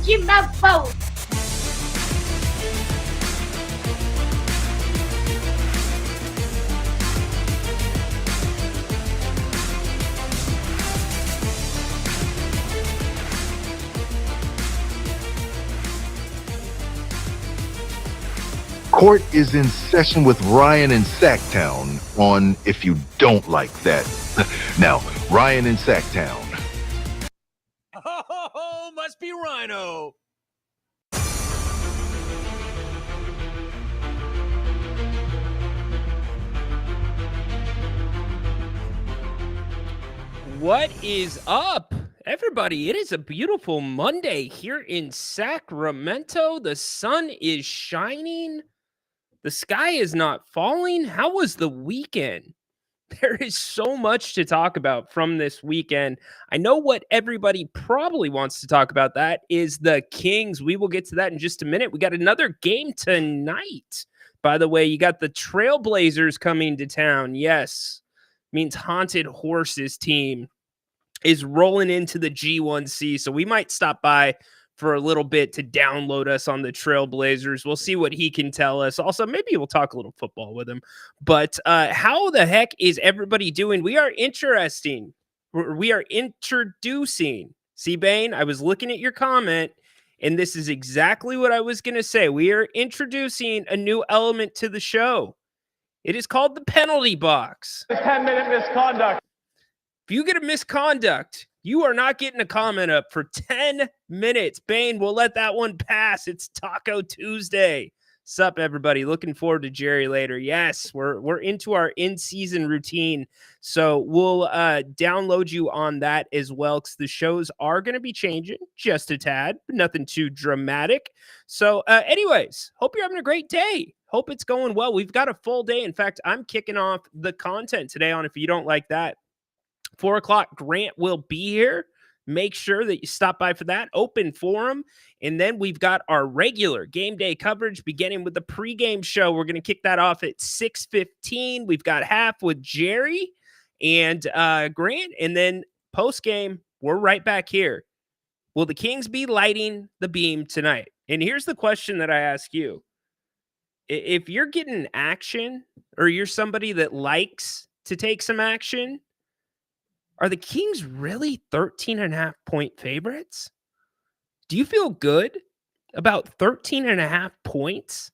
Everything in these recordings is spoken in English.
de mamão. Court is in session with Ryan in Sacktown on If You Don't Like That. Now, Ryan in Sacktown. Oh, must be Rhino. What is up, everybody? It is a beautiful Monday here in Sacramento. The sun is shining. The sky is not falling. How was the weekend? There is so much to talk about from this weekend. I know what everybody probably wants to talk about. That is the Kings. We will get to that in just a minute. We got another game tonight. By the way, you got the Trailblazers coming to town. Yes, means Haunted Horses team is rolling into the G1C. So we might stop by for a little bit to download us on the Trailblazers. We'll see what he can tell us. Also, maybe we'll talk a little football with him. But how the heck is everybody doing? We are introducing. See, Bane, I was looking at your comment, and this is exactly what I was going to say. We are introducing a new element to the show. It is called the penalty box. 10-minute misconduct. If you get a misconduct, you are not getting a comment up for 10 minutes. Bane, we'll let that one pass. It's Taco Tuesday. Sup, everybody? Looking forward to Jerry later. Yes, we're into our in-season routine, so we'll download you on that as well, because the shows are going to be changing just a tad, but nothing too dramatic. So anyways, hope you're having a great day. Hope it's going well. We've got a full day. In fact, I'm kicking off the content today on If You Don't Like That. 4 o'clock, Grant will be here. Make sure that you stop by for that. Open forum. And then we've got our regular game day coverage beginning with the pregame show. We're going to kick that off at 6:15. We've got half with Jerry and Grant. And then postgame, we're right back here. Will the Kings be lighting the beam tonight? And here's the question that I ask you. If you're getting action, or you're somebody that likes to take some action, are the Kings really 13.5-point favorites? Do you feel good about 13.5 points?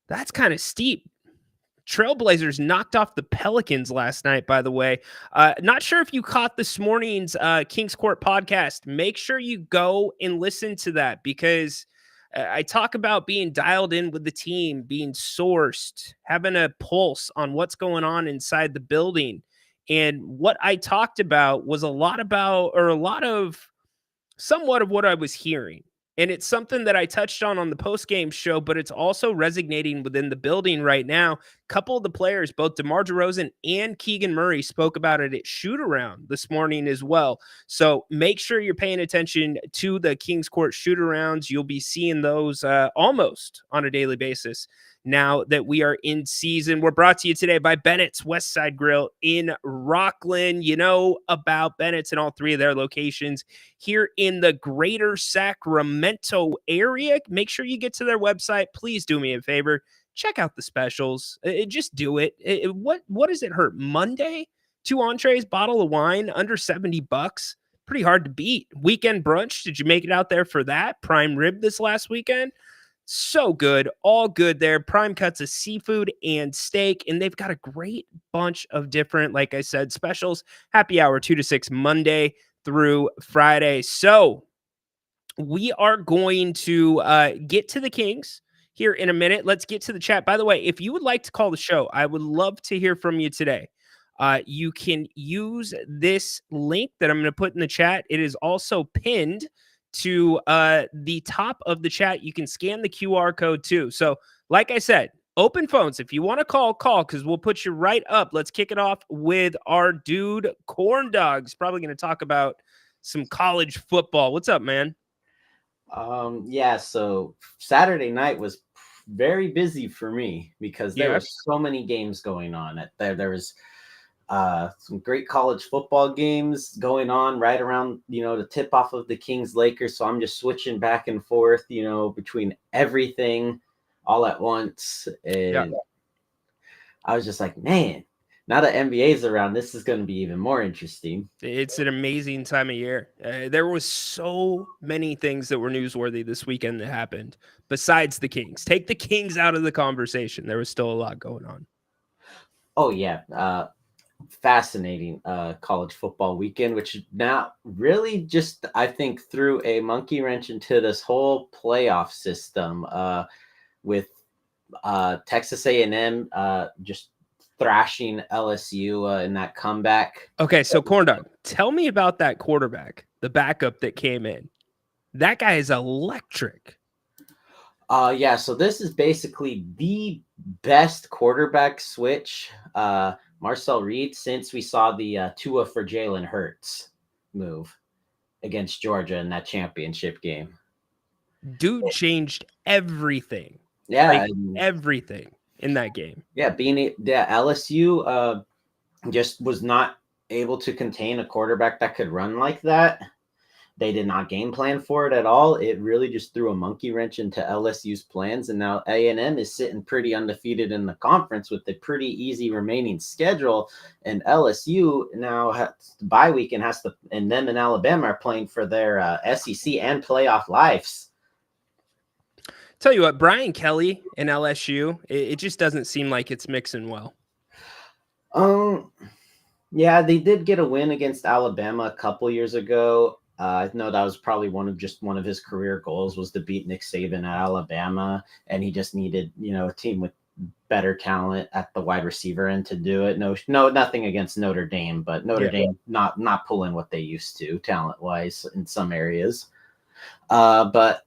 That's kind of steep. Trailblazers knocked off the Pelicans last night, by the way. Not sure if you caught this morning's Kings Court podcast. Make sure you go and listen to that, because I talk about being dialed in with the team, being sourced, having a pulse on what's going on inside the building. And what I talked about was somewhat of what I was hearing. And it's something that I touched on the post-game show, but it's also resonating within the building right now. A couple of the players, both DeMar DeRozan and Keegan Murray, spoke about it at shoot-around this morning as well. So make sure you're paying attention to the Kings Court shoot-arounds. You'll be seeing those almost on a daily basis now that we are in season. We're brought to you today by Bennett's Westside Grill in Rockland. You know about Bennett's and all three of their locations here in the greater Sacramento area. Make sure you get to their website. Please do me a favor. Check out the specials. Just do it. What does it hurt? Monday? 2 entrees, bottle of wine, under $70. Pretty hard to beat. Weekend brunch. Did you make it out there for that? Prime rib this last weekend? So good. All good there. Prime cuts of seafood and steak. And they've got a great bunch of different, like I said, specials. Happy hour 2 to 6 Monday through Friday. So we are going to get to the Kings here in a minute. Let's get to the chat. By the way, if you would like to call the show, I would love to hear from you today. You can use this link that I'm going to put in the chat. It is also pinned to the top of the chat. You can scan the QR code too. So like I said, open phones. If you want to call, because we'll put you right up. Let's kick it off with our dude, Corn Dogs. Probably going to talk about some college football. What's up, man? Yeah, so Saturday night was very busy for me because there were so many games going on. There was Some great college football games going on right around, the tip off of the Kings Lakers. So I'm just switching back and forth, between everything all at once. And I was just like, man, now that NBA's around, this is going to be even more interesting. It's an amazing time of year. There was so many things that were newsworthy this weekend that happened besides the Kings. Take the Kings out of the conversation. There was still a lot going on. Oh, yeah. Fascinating college football weekend, which now really just, I think, threw a monkey wrench into this whole playoff system with Texas A&M just thrashing LSU in that comeback. Okay, so Corndog, tell me about that quarterback, the backup that came in. That guy is electric. Yeah, so this is basically the best quarterback switch, Marcel Reed, since we saw the Tua for Jalen Hurts move against Georgia in that championship game. Dude changed everything. Yeah, everything in that game. Yeah, LSU just was not able to contain a quarterback that could run like that. They did not game plan for it at all. It really just threw a monkey wrench into LSU's plans, and now A&M is sitting pretty undefeated in the conference with a pretty easy remaining schedule. And LSU now has the bye week and and them and Alabama are playing for their SEC and playoff lives. Tell you what, Brian Kelly and LSU, it just doesn't seem like it's mixing well. Yeah, they did get a win against Alabama a couple years ago. I know that was probably one of his career goals was to beat Nick Saban at Alabama, and he just needed, a team with better talent at the wide receiver end to do it. No, nothing against Notre Dame, but Notre Dame not pulling what they used to talent wise in some areas. But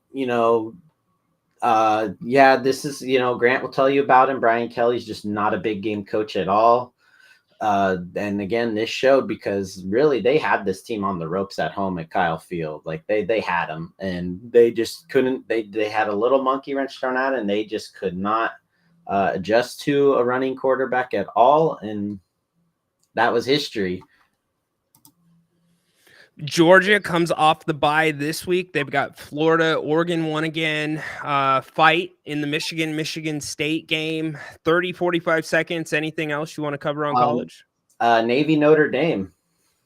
this is, Grant will tell you about him. Brian Kelly's just not a big game coach at all. And again, this showed because really they had this team on the ropes at home at Kyle Field. Like they had them and they just couldn't, they had a little monkey wrench thrown out and they just could not adjust to a running quarterback at all. And that was history. Georgia comes off the bye this week. They've got Florida, Oregon won again. Fight in the Michigan State game. 30, 45 seconds. Anything else you want to cover on college? Navy, Notre Dame.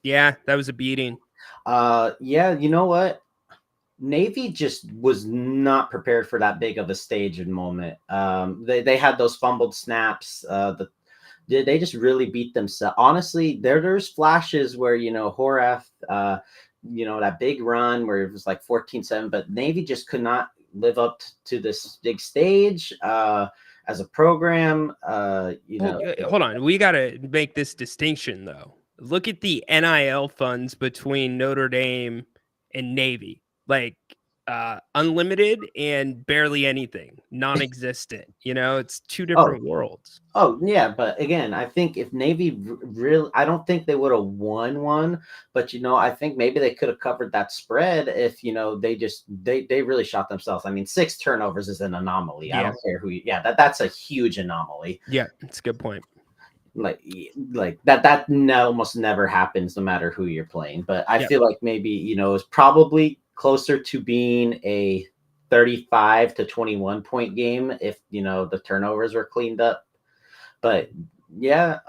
Yeah, that was a beating. Yeah, you know what? Navy just was not prepared for that big of a stage and moment. They had those fumbled snaps. They just really beat themselves. Honestly, there's flashes where, Horath, that big run where it was like 14-7, but Navy just could not live up to this big stage as a program. Hold on. We got to make this distinction, though. Look at the NIL funds between Notre Dame and Navy. Like, unlimited and barely anything, non-existent. It's two different worlds. Oh yeah, but again, I think if Navy really, I don't think they would have won one, but I think maybe they could have covered that spread if they really shot themselves. I mean, 6 turnovers is an anomaly. Yeah. I don't care who. That's a huge anomaly. Yeah, it's a good point. Like that almost never happens, no matter who you're playing. But I feel like maybe it's probably closer to being a 35 to 21 point game if the turnovers were cleaned up. But yeah,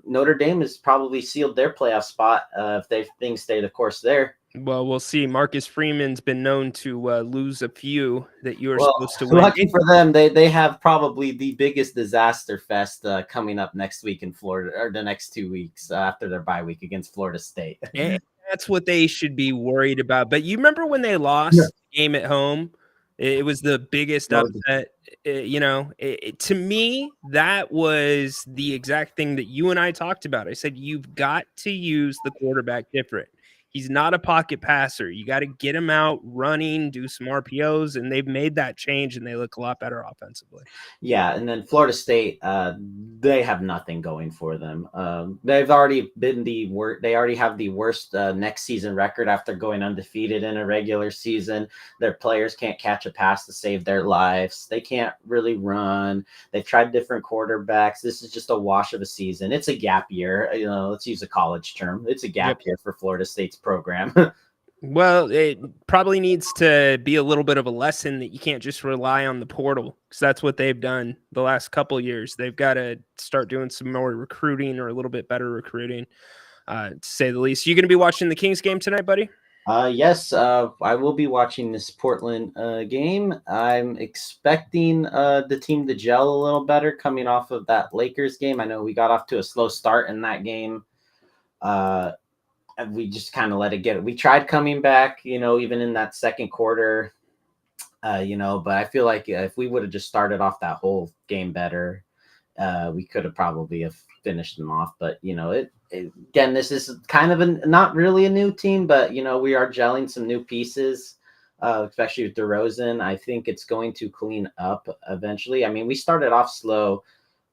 Notre Dame has probably sealed their playoff spot if things stay the course there. Well, we'll see. Marcus Freeman's been known to lose a few that you were supposed to win. Lucky for them, they have probably the biggest disaster fest coming up next week in Florida, or the next 2 weeks after their bye week against Florida State. And that's what they should be worried about. But you remember when they lost the game at home? It was the biggest upset. To me, that was the exact thing that you and I talked about. I said, you've got to use the quarterback different. He's not a pocket passer. You got to get him out running, do some RPOs, and they've made that change, and they look a lot better offensively. Yeah, and then Florida State, they have nothing going for them. They've already been the worst. They already have the worst next season record after going undefeated in a regular season. Their players can't catch a pass to save their lives. They can't really run. They've tried different quarterbacks. This is just a wash of a season. It's a gap year. Let's use a college term. It's a gap year for Florida State's program. Well, it probably needs to be a little bit of a lesson that you can't just rely on the portal, because that's what they've done the last couple of years. They've got to start doing some more recruiting, or a little bit better recruiting, to say the least. You going to be watching the Kings game tonight, buddy? Yes, I will be watching this Portland game. I'm expecting the team to gel a little better coming off of that Lakers game. I know we got off to a slow start in that game. We just kind of let it get. We tried coming back, even in that second quarter, but I feel like if we would have just started off that whole game better, we could have probably have finished them off. But, again, this is kind of not really a new team, but, we are gelling some new pieces, especially with DeRozan. I think it's going to clean up eventually. I mean, we started off slow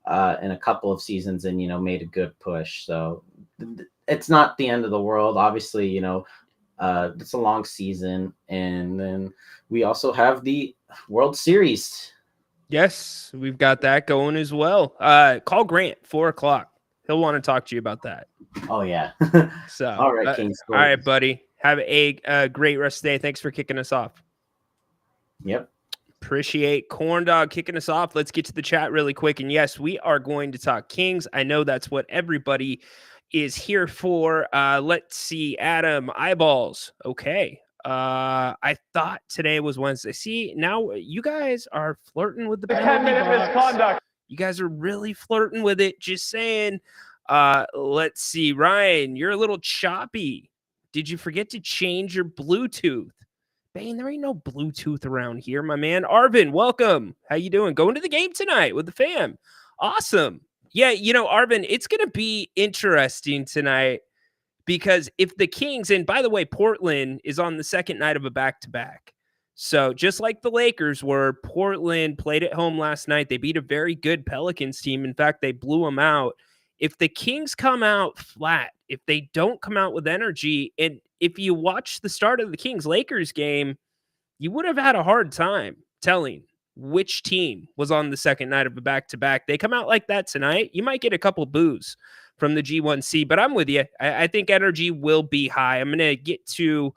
in a couple of seasons and, made a good push. So it's not the end of the world. Obviously, it's a long season. And then we also have the World Series. Yes, we've got that going as well. Call Grant, 4:00. He'll want to talk to you about that. Oh, yeah. So, all right, Kings. All right, buddy. Have a great rest of the day. Thanks for kicking us off. Yep. Appreciate Corn Dog kicking us off. Let's get to the chat really quick. And yes, we are going to talk Kings. I know that's what everybody is here for. Let's see. Adam, eyeballs. Okay. I thought today was Wednesday. See, now you guys are flirting with the 10-minute misconduct. You guys are really flirting with it. Just saying. Let's see. Ryan, you're a little choppy. Did you forget to change your Bluetooth? Bane, there ain't no Bluetooth around here, my man. Arvin, welcome. How you doing? Going to the game tonight with the fam. Awesome. Yeah, Arvin, it's going to be interesting tonight, because if the Kings, and by the way, Portland is on the second night of a back-to-back. So just like the Lakers were, Portland played at home last night. They beat a very good Pelicans team. In fact, they blew them out. If the Kings come out flat, if they don't come out with energy, and if you watch the start of the Kings-Lakers game, you would have had a hard time telling which team was on the second night of a back-to-back. They come out like that tonight, you might get a couple boos from the G1C, but I'm with you. I think energy will be high. I'm going to get to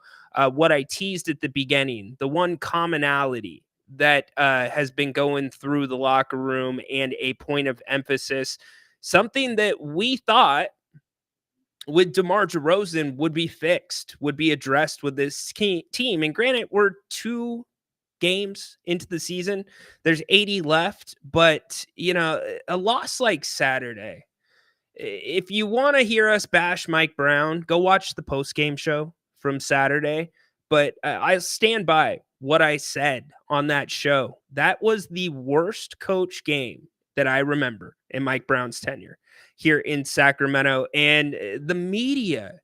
what I teased at the beginning, the one commonality that has been going through the locker room and a point of emphasis, something that we thought with DeMar DeRozan would be fixed, would be addressed with this team. And granted, we're 2 games into the season. There's 80 left, but, a loss like Saturday, if you want to hear us bash Mike Brown, go watch the post-game show from Saturday. But I stand by what I said on that show. That was the worst coach game that I remember in Mike Brown's tenure here in Sacramento. And the media,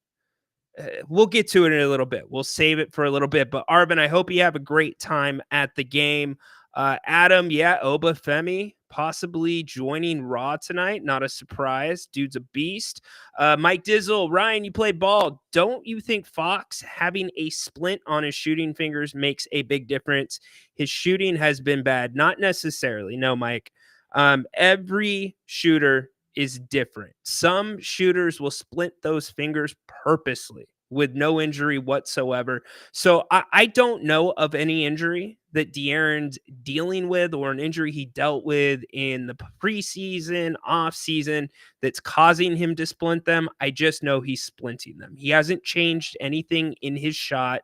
we'll get to it in a little bit. We'll save it for a little bit. But Arvin, I hope you have a great time at the game. Adam, Obafemi possibly joining Raw tonight. Not a surprise. Dude's a beast. Mike Dizzle, Ryan, you play ball. Don't you think Fox having a splint on his shooting fingers makes a big difference? His shooting has been bad. Not necessarily. No, Mike. Every shooter is different. Some shooters will splint those fingers purposely with no injury whatsoever. So I don't know of any injury that De'Aaron's dealing with, or an injury he dealt with in the preseason, off season, that's causing him to splint them. I just know he's splinting them. He hasn't changed anything in his shot.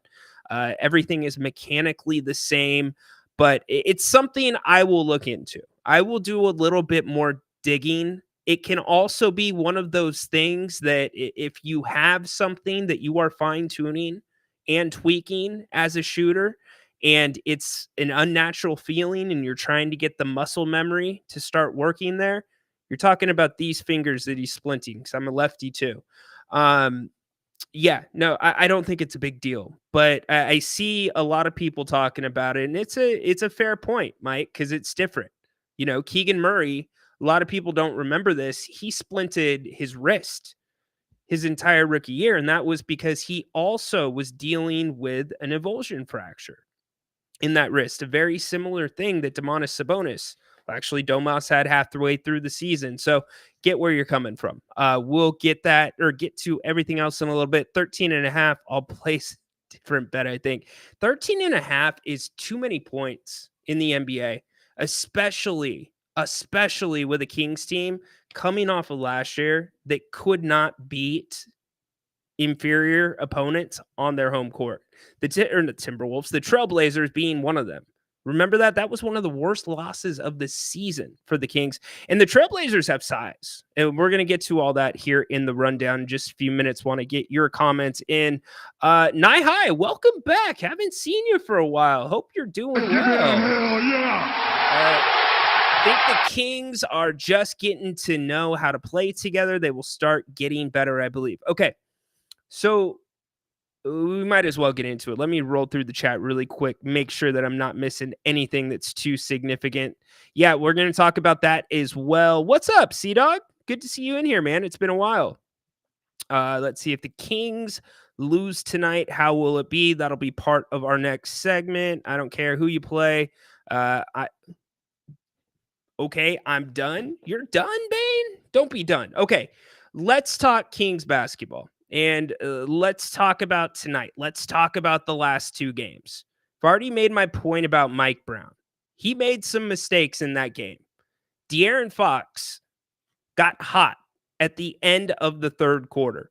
Everything is mechanically the same, but it's something I will look into. I will do a little bit more digging. It can also be one of those things that if you have something that you are fine-tuning and tweaking as a shooter, and it's an unnatural feeling and you're trying to get the muscle memory to start working there, you're talking about these fingers that he's splinting, because I'm a lefty too. Yeah, no, I don't think it's a big deal, but I see a lot of people talking about it, and it's a fair point, Mike, because it's different. Keegan Murray, a lot of people don't remember this. He splinted his wrist his entire rookie year, and that was because he also was dealing with an avulsion fracture in that wrist, a very similar thing that Domantas Sabonis, actually Domas had halfway through the season. So get where you're coming from. We'll get to everything else in a little bit. 13.5, I'll place different bet, I think. 13.5 is too many points in the NBA, especially with a Kings team coming off of last year that could not beat inferior opponents on their home court. The Timberwolves, the Trailblazers being one of them. Remember that? That was one of the worst losses of the season for the Kings. And the Trailblazers have size. And we're going to get to all that here in the rundown in just a few minutes. Want to get your comments in. Nye High, welcome back. Haven't seen you for a while. Hope you're doing well. Hell yeah. I think the Kings are just getting to know how to play together. They will start getting better, I believe. Okay. So we might as well get into it. Let me roll through the chat really quick, make sure that I'm not missing anything that's too significant. Yeah, we're going to talk about that as well. What's up, Sea-Dog? Good to see you in here, man. It's been a while. Let's see if the Kings lose tonight. How will it be? That'll be part of our next segment. I don't care who you play. Okay, I'm done. You're done, Bane? Don't be done. Okay, let's talk Kings basketball. And let's talk about tonight. Let's talk about the last two games. I've already made my point about Mike Brown. He made some mistakes in that game. De'Aaron Fox got hot at the end of the third quarter.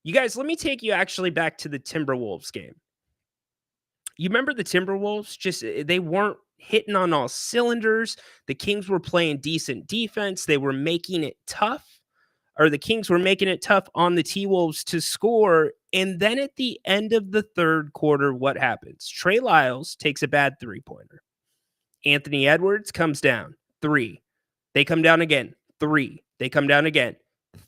You guys, let me take you actually back to the Timberwolves game. You remember the Timberwolves? They weren't hitting on all cylinders. The Kings were playing decent defense. They were making it tough. Or the Kings were making it tough on the T-Wolves to score. And then at the end of the third quarter, what happens? Trey Lyles takes a bad three-pointer. Anthony Edwards comes down. 3. They come down again. 3. They come down again.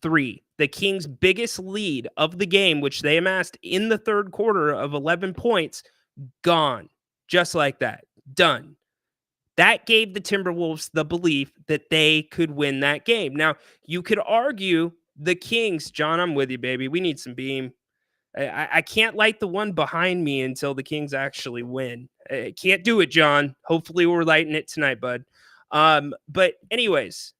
3. The Kings' biggest lead of the game, which they amassed in the third quarter of 11 points, gone. Just like that. Done. That gave the Timberwolves the belief that they could win that game. Now, you could argue the Kings, John, I'm with you, baby. We need some beam. I can't light the one behind me until the Kings actually win. I can't do it, John. Hopefully we're lighting it tonight, bud. But anyways,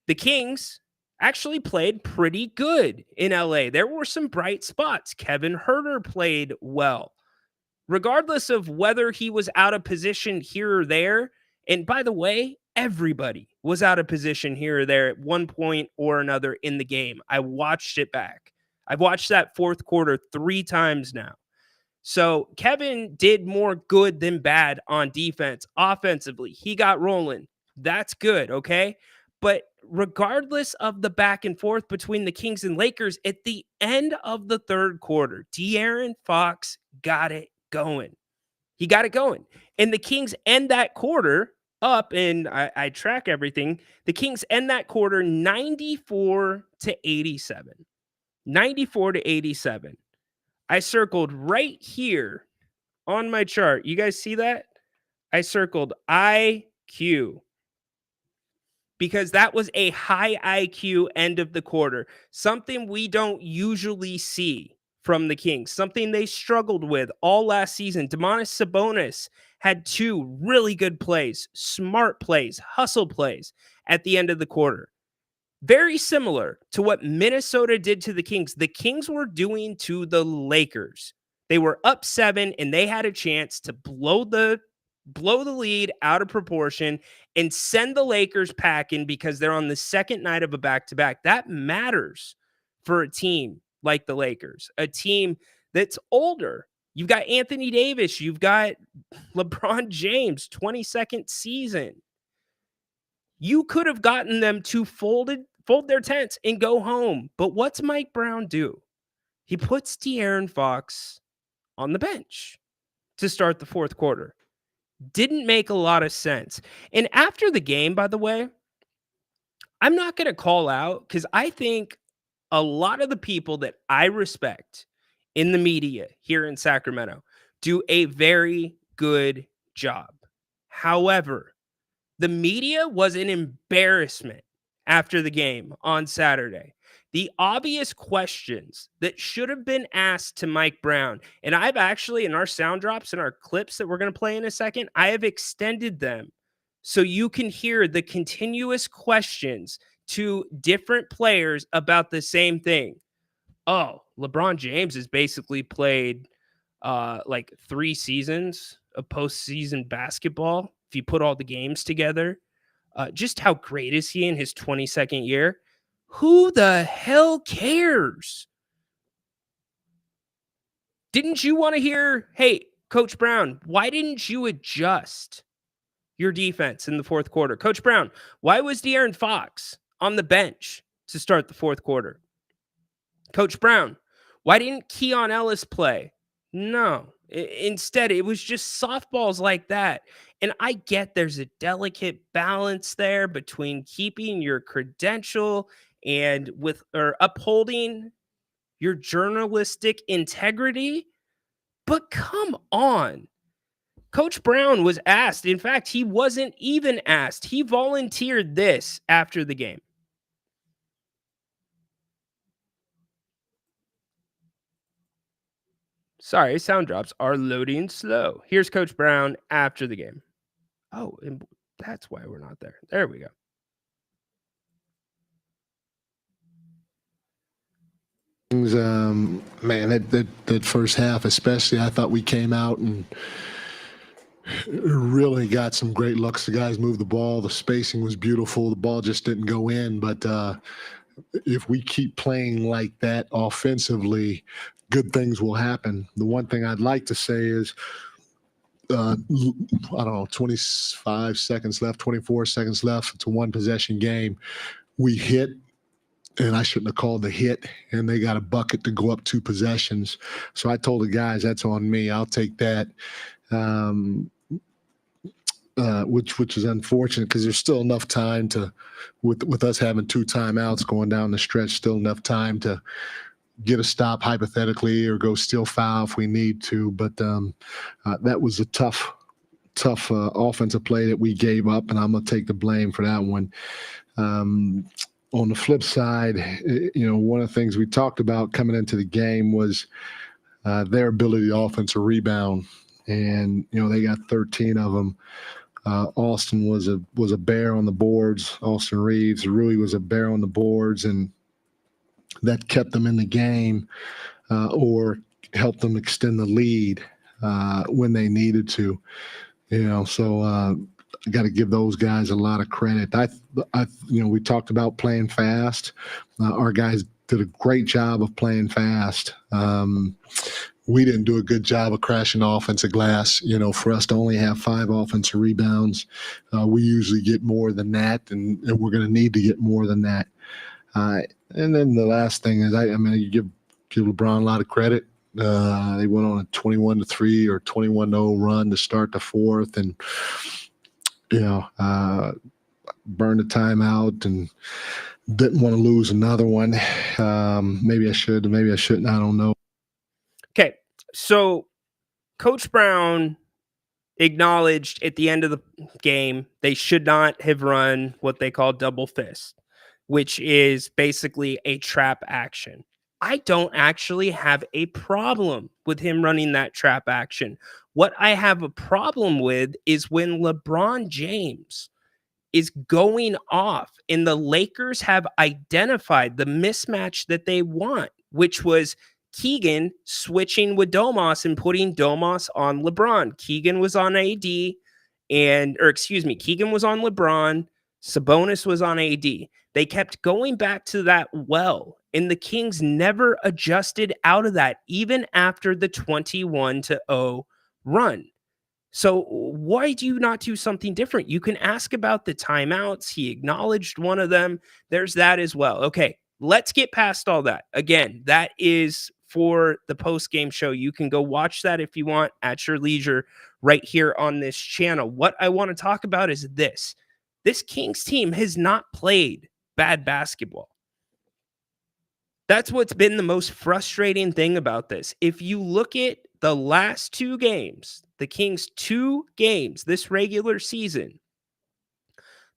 the Kings actually played pretty good in LA. There were some bright spots. Kevin Huerter played well. Regardless of whether he was out of position here or there, and by the way, everybody was out of position here or there at one point or another in the game. I watched it back. I've watched that fourth quarter 3 times now. So Kevin did more good than bad on defense. Offensively, he got rolling. That's good, okay? But regardless of the back and forth between the Kings and Lakers, at the end of the third quarter, De'Aaron Fox got it going. He got it going. And the Kings end that quarter up, and I track everything. The Kings end that quarter 94-87. 94-87. I circled right here on my chart. You guys see that? I circled IQ because that was a high IQ end of the quarter, something we don't usually see from the Kings, something they struggled with all last season. Domantas Sabonis had 2 really good plays, smart plays, hustle plays at the end of the quarter. Very similar to what Minnesota did to the Kings. The Kings were doing to the Lakers. They were up 7 and they had a chance to blow the lead out of proportion and send the Lakers packing because they're on the second night of a back-to-back. That matters for a team like the Lakers, a team that's older. You've got Anthony Davis. You've got LeBron James, 22nd season. You could have gotten them to fold their tents and go home. But what's Mike Brown do? He puts De'Aaron Fox on the bench to start the fourth quarter. Didn't make a lot of sense. And after the game, by the way, I'm not going to call out because I think a lot of the people that I respect in the media here in Sacramento do a very good job. However, the media was an embarrassment after the game on Saturday. The obvious questions that should have been asked to Mike Brown, and I've actually, in our sound drops and our clips that we're going to play in a second, I have extended them so you can hear the continuous questions to different players about the same thing. Oh, LeBron James has basically played like 3 seasons of postseason basketball. If you put all the games together, just how great is he in his 22nd year? Who the hell cares? Didn't you want to hear, hey, Coach Brown, why didn't you adjust your defense in the fourth quarter? Coach Brown, why was De'Aaron Fox on the bench to start the fourth quarter? Coach Brown, why didn't Keon Ellis play? No. Instead, it was just softballs like that. And I get there's a delicate balance there between keeping your credential and upholding your journalistic integrity. But come on. Coach Brown was asked. In fact, he wasn't even asked. He volunteered this after the game. Sorry, sound drops are loading slow. Here's Coach Brown after the game. Oh, and that's why we're not there. There we go. Man, that first half especially, I thought we came out and really got some great looks. The guys moved the ball. The spacing was beautiful. The ball just didn't go in. But if we keep playing like that offensively, good things will happen. The one thing I'd like to say is, I don't know, 25 seconds left, 24 seconds left. It's a one-possession game. We hit, and I shouldn't have called the hit, and they got a bucket to go up 2 possessions. So I told the guys, that's on me. I'll take that, which is unfortunate because there's still enough time to, with us having 2 timeouts going down the stretch, still enough time to get a stop hypothetically or go steal foul if we need to. But that was a tough offensive play that we gave up, and I'm going to take the blame for that one. On the flip side, one of the things we talked about coming into the game was their ability to offensive rebound, and they got 13 of them. Austin was a bear on the boards. Austin Reeves really was a bear on the boards, and that kept them in the game or helped them extend the lead when they needed to. So I got to give those guys a lot of credit. We talked about playing fast. Our guys did a great job of playing fast. We didn't do a good job of crashing offensive glass. For us to only have 5 offensive rebounds, we usually get more than that, and we're going to need to get more than that. And then the last thing is, you give LeBron a lot of credit. They went on a 21-3 or 21-0 run to start the fourth, and burned a timeout and didn't want to lose another one. Maybe I should, maybe I shouldn't. I don't know. Okay, so Coach Brown acknowledged at the end of the game they should not have run what they call double fist, which is basically a trap action. I don't actually have a problem with him running that trap action. What I have a problem with is when LeBron James is going off and the Lakers have identified the mismatch that they want, which was Keegan switching with Domas and putting Domas on LeBron. Keegan was on Keegan was on LeBron. Sabonis was on AD. They kept going back to that well, and the Kings never adjusted out of that, even after the 21-0 run. So why do you not do something different? You can ask about the timeouts. He acknowledged one of them. There's that as well. Okay, let's get past all that. Again, that is for the post-game show. You can go watch that if you want at your leisure right here on this channel. What I want to talk about is this. This Kings team has not played bad basketball. That's what's been the most frustrating thing about this. If you look at the last 2 games, the Kings' 2 games this regular season,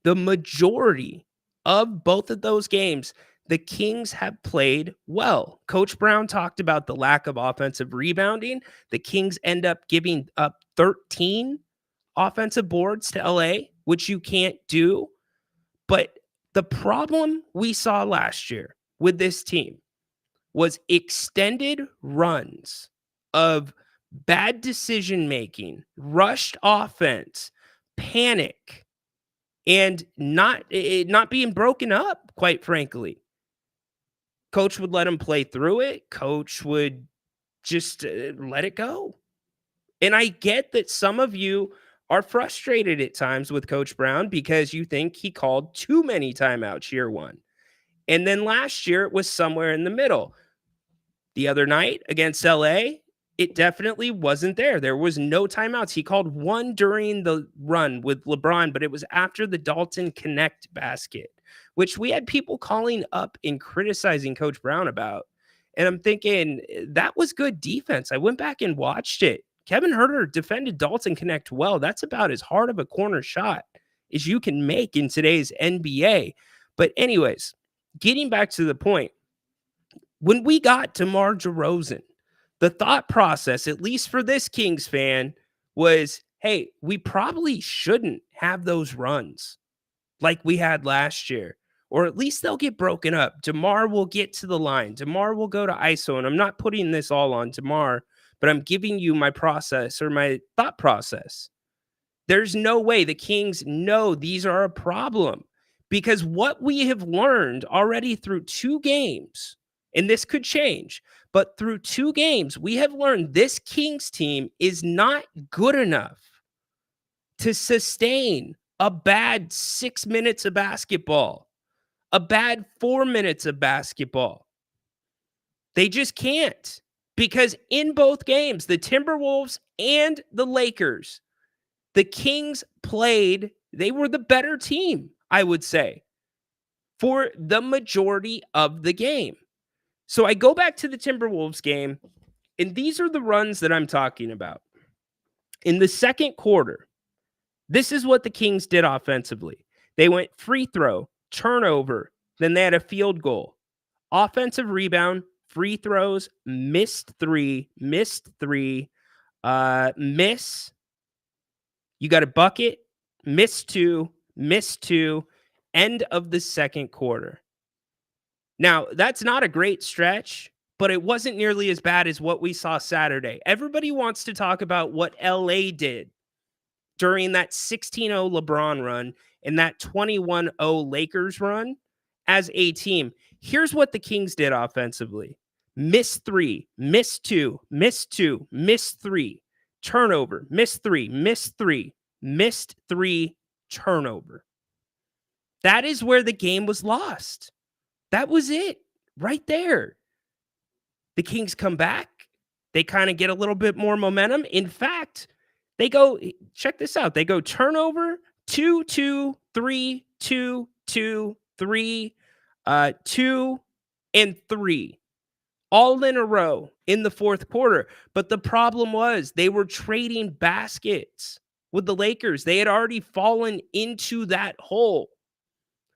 the majority of both of those games, the Kings have played well. Coach Brown talked about the lack of offensive rebounding. The Kings end up giving up 13 offensive boards to LA, which you can't do. But the problem we saw last year with this team was extended runs of bad decision making, rushed offense, panic, and not being broken up, quite frankly. Coach would let him play through it. Coach would just let it go. And I get that some of you are frustrated at times with Coach Brown because you think he called too many timeouts year one. And then last year, it was somewhere in the middle. The other night against LA, it definitely wasn't there. There was no timeouts. He called one during the run with LeBron, but it was after the Dalton Connect basket, which we had people calling up and criticizing Coach Brown about. And I'm thinking, that was good defense. I went back and watched it. Kevin Huerter defended Dalton Connect well. That's about as hard of a corner shot as you can make in today's NBA. But anyways, getting back to the point, when we got DeMar DeRozan, the thought process, at least for this Kings fan, was, hey, we probably shouldn't have those runs like we had last year, or at least they'll get broken up. DeMar will get to the line. DeMar will go to ISO, and I'm not putting this all on DeMar, but I'm giving you my process or my thought process. There's no way the Kings know these are a problem, because what we have learned already through 2 games, and this could change, but through 2 games, we have learned this Kings team is not good enough to sustain a bad 6 minutes of basketball, a bad 4 minutes of basketball. They just can't, because in both games, the Timberwolves and the Lakers, the Kings played, they were the better team, I would say, for the majority of the game. So I go back to the Timberwolves game, and these are the runs that I'm talking about. In the second quarter, this is what the Kings did offensively. They went free throw, turnover, then they had a field goal, offensive rebound, free throws, missed three, miss. You got a bucket, miss two, end of the second quarter. Now, that's not a great stretch, but it wasn't nearly as bad as what we saw Saturday. Everybody wants to talk about what LA did during that 16-0 LeBron run and that 21-0 Lakers run as a team. Here's what the Kings did offensively. Miss 3, miss 2, miss 2, miss 3, turnover, miss 3, miss 3, missed 3, turnover. That is where the game was lost. That was it right there. The Kings come back. They kind of get a little bit more momentum. In fact, they go, check this out. They go turnover, 2, 2, 3, 2, 2, 3, 2, and 3. All in a row in the fourth quarter. But the problem was they were trading baskets with the Lakers. They had already fallen into that hole.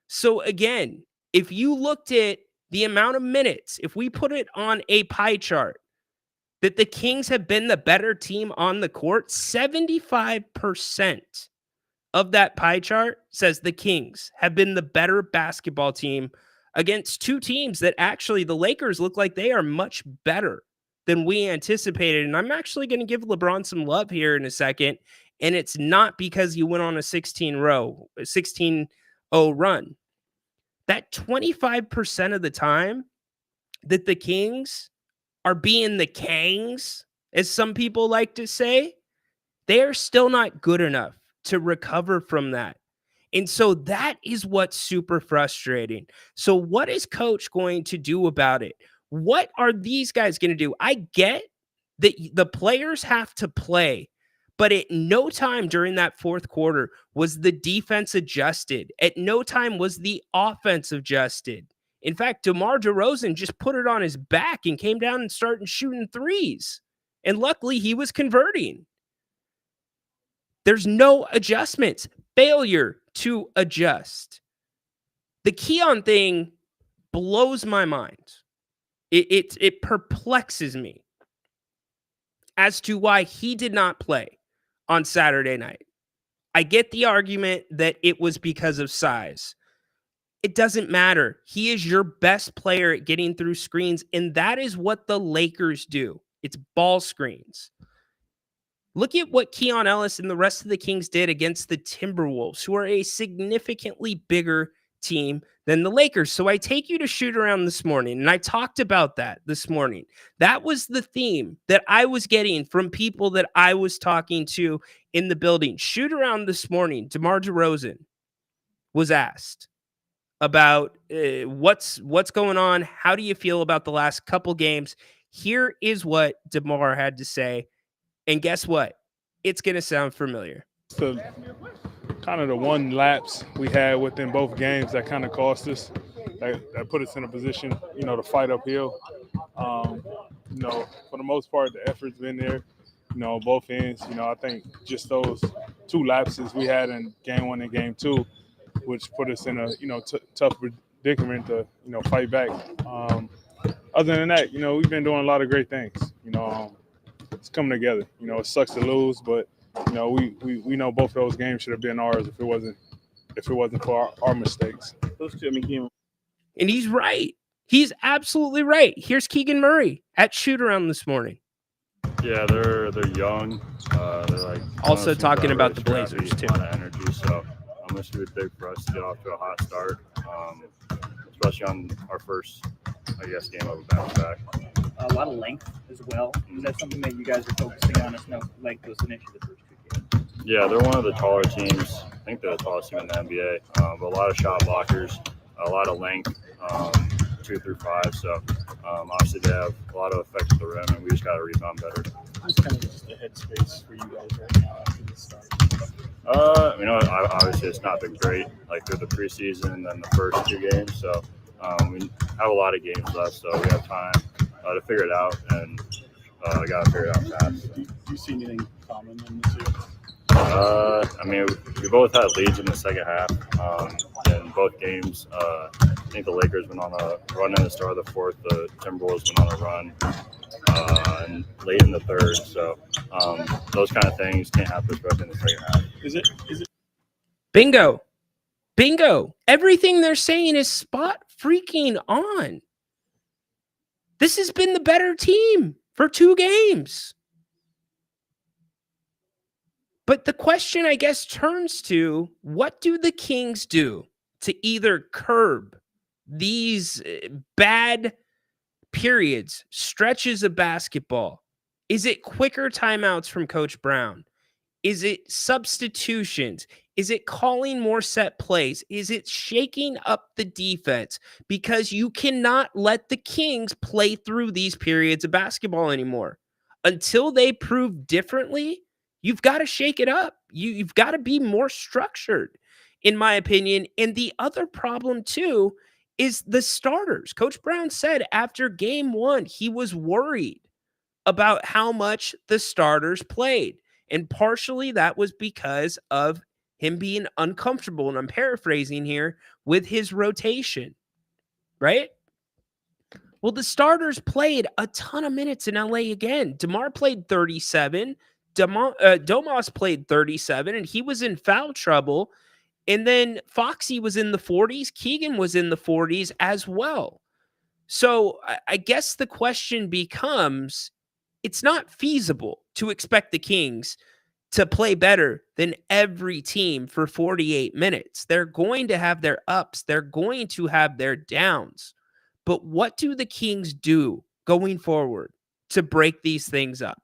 So again, if you looked at the amount of minutes, if we put it on a pie chart, that the Kings have been the better team on the court, 75% of that pie chart says the Kings have been the better basketball team against 2 teams that actually the Lakers look like they are much better than we anticipated. And I'm actually going to give LeBron some love here in a second. And it's not because you went on a 16-0 run. That 25% of the time that the Kings are being the Kangs, as some people like to say, they are still not good enough to recover from that. And so that is what's super frustrating. So what is Coach going to do about it? What are these guys going to do? I get that the players have to play, but at no time during that fourth quarter was the defense adjusted. At no time was the offense adjusted. In fact, DeMar DeRozan just put it on his back and came down and started shooting threes. And luckily, he was converting. There's no adjustments. Failure to adjust. The Keon thing blows my mind. It perplexes me as to why he did not play on Saturday night. I get the argument that it was because of size. It doesn't matter. He is your best player at getting through screens, and that is what the Lakers do. It's ball screens. Look at what Keon Ellis and the rest of the Kings did against the Timberwolves, who are a significantly bigger team than the Lakers. So I take you to shoot around this morning, and I talked about that this morning. That was the theme that I was getting from people that I was talking to in the building. Shoot around this morning, DeMar DeRozan was asked about what's going on. How do you feel about the last couple games? Here is what DeMar had to say. And guess what? It's going to sound familiar. So kind of the one lapse we had within both games that kind of cost us, that put us in a position, to fight uphill. For the most part, the effort's been there, both ends. I think just those two lapses we had in game 1 and game 2, which put us in a, tough predicament to, fight back. Other than that, we've been doing a lot of great things. It's coming together. It sucks to lose, but we know both of those games should have been ours if it wasn't for our mistakes. And he's right. He's absolutely right. Here's Keegan Murray at shoot around this morning. Yeah, they're young. They're like also talking about the Blazers too. A lot of energy, so this should be big for us to get off to a hot start, especially on our first, game of a bounce-back. A lot of length as well. Is that something that you guys are focusing on? As no length was an issue the first 2 games. Yeah, they're one of the taller teams. I think they're the tallest team in the NBA. But a lot of shot blockers, a lot of length, 2 through 5. So obviously they have a lot of effect at the rim, and we just got to rebound better. What's kind of just the headspace for you guys right now after the start? Obviously it's not been great through the preseason and then the first 2 games. So we have a lot of games left, so we have time to figure it out, and got to figure it out fast. Do you see anything common in this year? We both had leads in the second half in both games. I think the Lakers went on a run in the start of the fourth. The Timberwolves went on a run and late in the third. So those kind of things can't happen, especially in the second half. Is it? Bingo. Everything they're saying is spot freaking on. This has been the better team for 2 games. But the question, I guess, turns to, what do the Kings do to either curb these bad periods, stretches of basketball? Is it quicker timeouts from Coach Brown? Is it substitutions? Is it calling more set plays? Is it shaking up the defense? Because you cannot let the Kings play through these periods of basketball anymore. Until they prove differently, you've got to shake it up. You've got to be more structured, in my opinion. And the other problem, too, is the starters. Coach Brown said after game 1, he was worried about how much the starters played. And partially that was because of him being uncomfortable, and I'm paraphrasing here, with his rotation, right? Well, the starters played a ton of minutes in LA again. DeMar played 37. Domas played 37, and he was in foul trouble. And then Foxy was in the 40s. Keegan was in the 40s as well. So I guess the question becomes, it's not feasible to expect the Kings to play better than every team for 48 minutes. They're going to have their ups. They're going to have their downs. But what do the Kings do going forward to break these things up?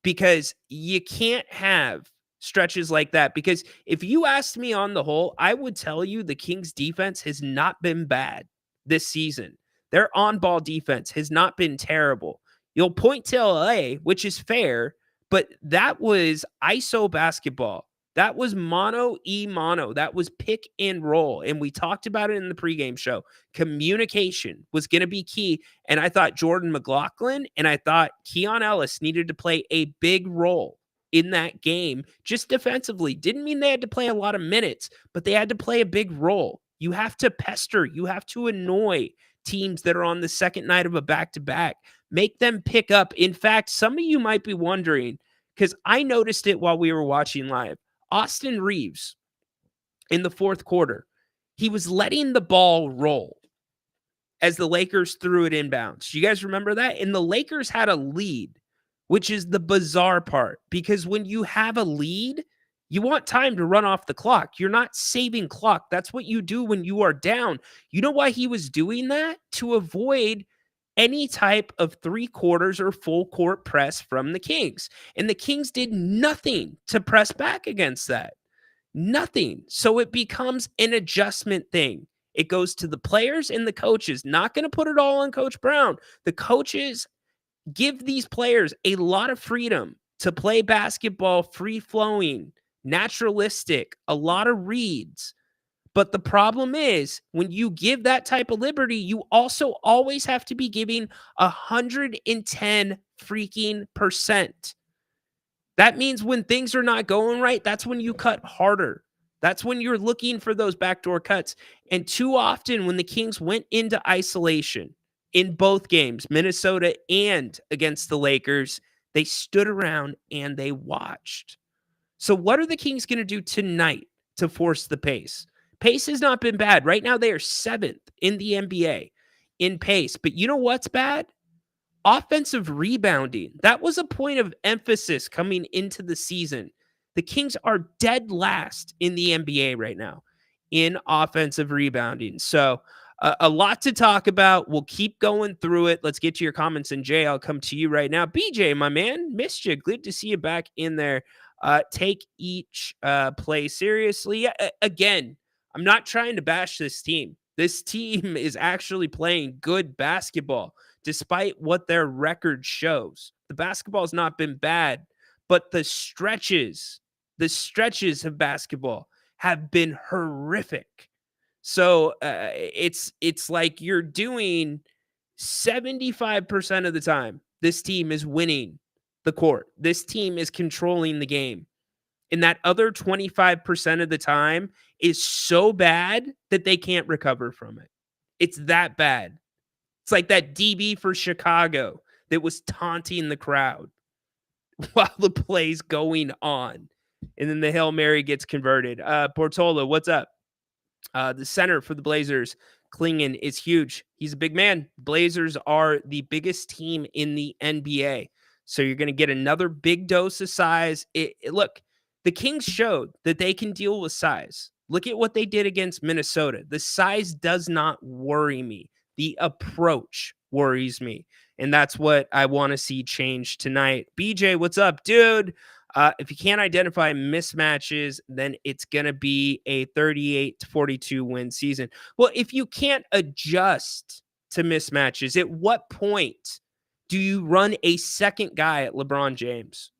Because you can't have stretches like that. Because if you asked me on the whole, I would tell you the Kings defense has not been bad this season. Their on-ball defense has not been terrible. You'll point to LA, which is fair, but that was ISO basketball That was mono e mono. That was pick and roll. And we talked about it in the pregame show. Communication was going to be key. And I thought Jordan McLaughlin and I thought Keon Ellis needed to play a big role in that game, just defensively. Didn't mean they had to play a lot of minutes, but they had to play a big role. You have to pester, you have to annoy teams that are on the second night of a back-to-back. Make them pick up. In fact, some of you might be wondering, because I noticed it while we were watching live. Austin Reeves in the fourth quarter, he was letting the ball roll as the Lakers threw it inbounds. You guys remember that? And the Lakers had a lead, which is the bizarre part, because when you have a lead, you want time to run off the clock. You're not saving clock. That's what you do when you are down. You know why he was doing that? To avoid any type of 3/4 or full court press from the Kings. And the Kings did nothing to press back against that. Nothing. So it becomes an adjustment thing. It goes to the players and the coaches. Not going to put it all on Coach Brown. The coaches give these players a lot of freedom to play basketball, free-flowing, naturalistic, a lot of reads. But the problem is, when you give that type of liberty, you also always have to be giving 110 freaking %. That means when things are not going right, that's when you cut harder. That's when you're looking for those backdoor cuts. And too often when the Kings went into isolation in both games, Minnesota and against the Lakers, they stood around and they watched. So what are the Kings going to do tonight to force the pace? Pace has not been bad. Right now, they are 7th in the NBA in pace. But you know what's bad? Offensive rebounding. That was a point of emphasis coming into the season. The Kings are dead last in the NBA right now in offensive rebounding. So a lot to talk about. We'll keep going through it. Let's get to your comments. And Jay, I'll come to you right now. BJ, my man, missed you. Good to see you back in there. Take each play seriously. Again, I'm not trying to bash this team. This team is actually playing good basketball, despite what their record shows. The basketball has not been bad, but the stretches of basketball have been horrific. So it's like you're doing 75% of the time, this team is winning the court. This team is controlling the game. And that other 25% of the time is so bad that they can't recover from it. It's that bad. It's like that DB for Chicago that was taunting the crowd while the play's going on. And then the Hail Mary gets converted. Portola, what's up? The center for the Blazers, Klingon, is huge. He's a big man. Blazers are the biggest team in the NBA. So you're going to get another big dose of size. Look, the Kings showed that they can deal with size. Look at what they did against Minnesota. The size does not worry me. The approach worries me. And that's what I want to see change tonight. BJ, what's up, dude? If you can't identify mismatches, then it's going to be a 38-42 win season. Well, if you can't adjust to mismatches, at what point do you run a second guy at LeBron James?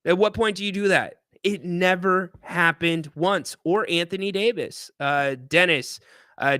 At what point do you do that? It never happened once. Or Anthony Davis. Dennis,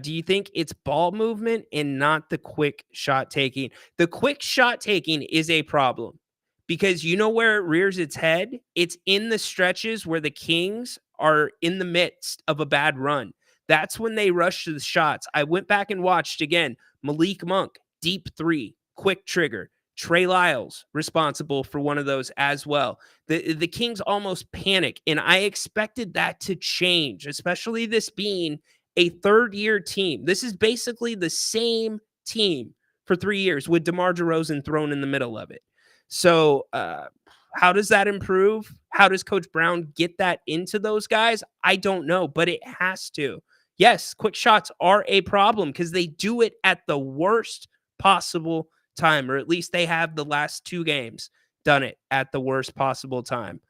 do you think it's ball movement and not the quick shot taking? The quick shot taking is a problem because you know where it rears its head? It's in the stretches where the Kings are in the midst of a bad run. That's when they rush to the shots. I went back and watched again. Malik Monk, deep three, quick trigger. Trey Lyles responsible for one of those as well. The Kings almost panic, and I expected that to change, especially this being a third-year team. This is basically the same team for 3 years with DeMar DeRozan thrown in the middle of it. So how does that improve? How does Coach Brown get that into those guys? I don't know, but it has to. Yes, quick shots are a problem because they do it at the worst possible time, or at least they have the last 2 games done it at the worst possible time.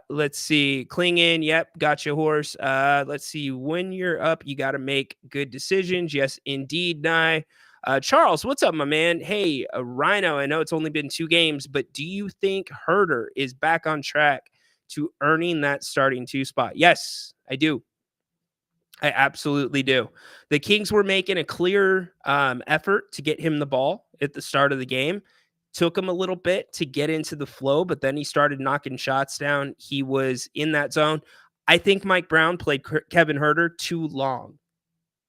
Let's see. Klingon, yep, got your horse. Let's see. When you're up, you got to make good decisions. Yes, indeed, Nye. Charles, what's up, my man? Hey, Rhino, I know it's only been 2 games, but do you think Herter is back on track to earning that starting 2 spot? Yes, I do. I absolutely do. The Kings were making a clear effort to get him the ball at the start of the game. Took him a little bit to get into the flow, but then he started knocking shots down. He was in that zone. I think Mike Brown played Kevin Huerter too long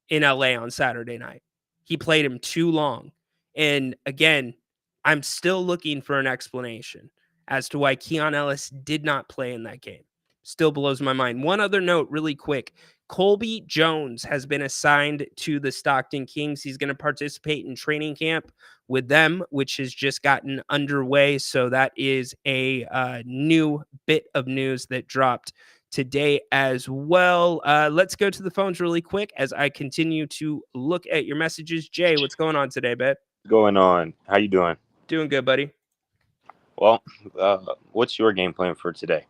in LA on Saturday night. He played him too long. And again, I'm still looking for an explanation as to why Keon Ellis did not play in that game. Still blows my mind. One other note really quick. Colby Jones has been assigned to the Stockton Kings. He's going to participate in training camp with them, which has just gotten underway. So that is a new bit of news that dropped today as well. Let's go to the phones really quick as I continue to look at your messages. Jay, what's going on today, babe? Going on? How you doing? Doing good, buddy. Well, what's your game plan for today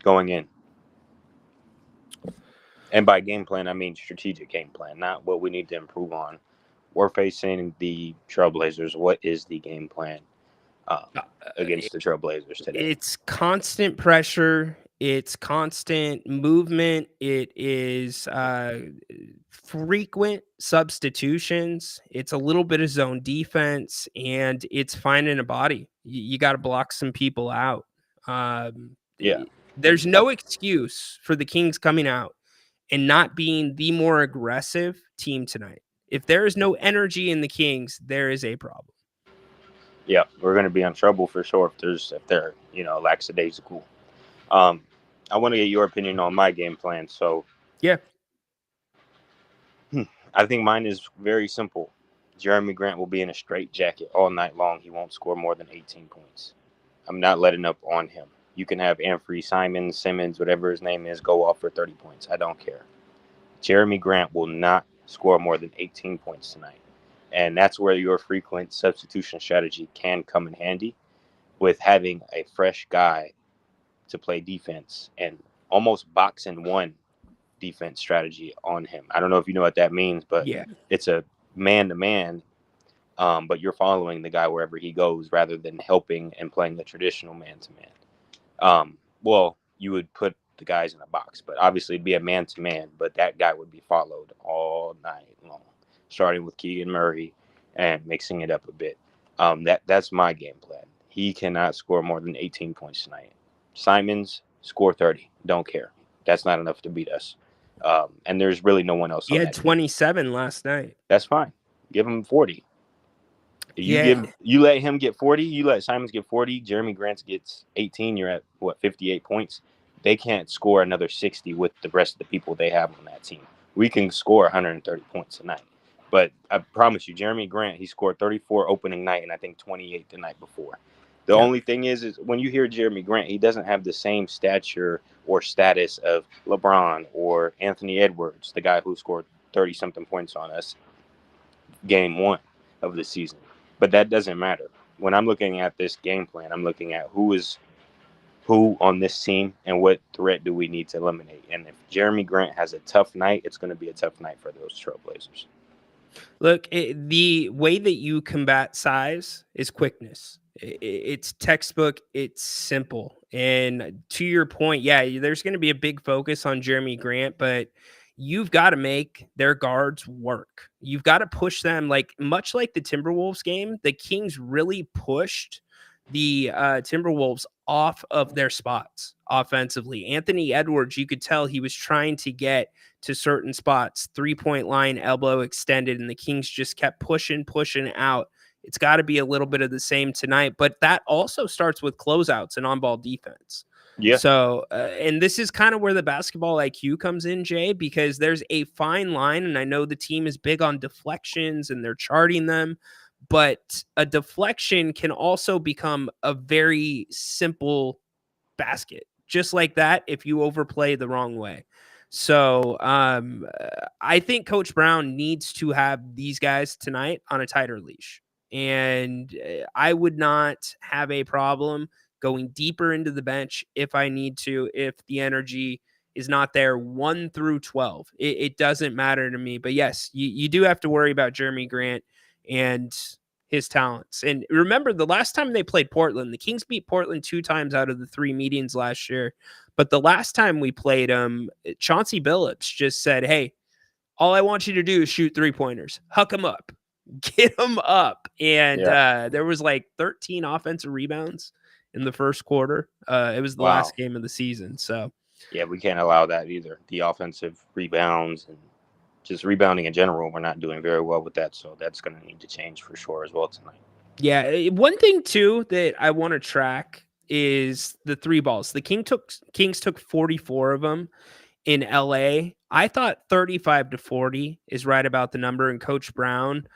going in? And by game plan, I mean strategic game plan, not what we need to improve on. We're facing the Trailblazers. What is the game plan against the Trailblazers today? It's constant pressure. It's constant movement. It is frequent substitutions. It's a little bit of zone defense, and it's finding a body. You got to block some people out. Yeah. There's no excuse for the Kings coming out and not being the more aggressive team tonight. If there is no energy in the Kings, there is a problem. Yeah, we're going to be in trouble for sure if they're lackadaisical. I want to get your opinion on my game plan. So yeah, I think mine is very simple. Jeremy Grant will be in a straitjacket all night long. He won't score more than 18 points. I'm not letting up on him. You can have Anfernee Simons, Simmons, whatever his name is, go off for 30 points. I don't care. Jeremy Grant will not score more than 18 points tonight. And that's where your frequent substitution strategy can come in handy, with having a fresh guy to play defense and almost box and one defense strategy on him. I don't know if you know what that means, but yeah, it's a man-to-man, but you're following the guy wherever he goes rather than helping and playing the traditional man-to-man. Well, you would put the guys in a box, but obviously it'd be a man-to-man, but that guy would be followed all night long, starting with Keegan Murray and mixing it up a bit. That's my game plan. He cannot score more than 18 points tonight. Simons, score 30. Don't care. That's not enough to beat us. And there's really no one else. He had 27 last night. That's fine. Give him 40. You let him get 40, you let Simons get 40, Jeremy Grant gets 18, you're at 58 points. They can't score another 60 with the rest of the people they have on that team. We can score 130 points tonight. But I promise you, Jeremy Grant, he scored 34 opening night and I think 28 the night before. The only thing is when you hear Jeremy Grant, he doesn't have the same stature or status of LeBron or Anthony Edwards, the guy who scored 30-something points on us game 1 of the season. But that doesn't matter. When I'm looking at this game plan, I'm looking at who on this team and what threat do we need to eliminate. And if Jeremy Grant has a tough night, it's going to be a tough night for those Trailblazers. Look, the way that you combat size is quickness. It's textbook. It's simple. And to your point, yeah, there's going to be a big focus on Jeremy Grant, but you've got to make their guards work. You've got to push them, much like the Timberwolves game. The Kings really pushed the Timberwolves off of their spots offensively. Anthony Edwards, you could tell he was trying to get to certain spots, 3-point line, elbow extended, and the Kings just kept pushing out. It's got to be a little bit of the same tonight, but that also starts with closeouts and on-ball defense. Yeah. So, and this is kind of where the basketball IQ comes in, Jay, because there's a fine line, and I know the team is big on deflections and they're charting them, but a deflection can also become a very simple basket, just like that if you overplay the wrong way. So I think Coach Brown needs to have these guys tonight on a tighter leash. And I would not have a problem going deeper into the bench if I need to, if the energy is not there 1 through 12. It doesn't matter to me. But yes, you do have to worry about Jeremy Grant. And his talents. And remember, the last time they played Portland, the Kings beat Portland 2 times out of the 3 meetings last year. But the last time we played them, Chauncey Billups just said, hey, all I want you to do is shoot 3-pointers. Huck them up. Get them up. And there was like 13 offensive rebounds in the first quarter. It was the last game of the season. So, yeah, we can't allow that either. The offensive rebounds and just rebounding in general, we're not doing very well with that. So that's going to need to change for sure as well tonight. Yeah. One thing, too, that I want to track is the 3 balls. The Kings took 44 of them in LA. I thought 35-40 is right about the number. And Coach Brown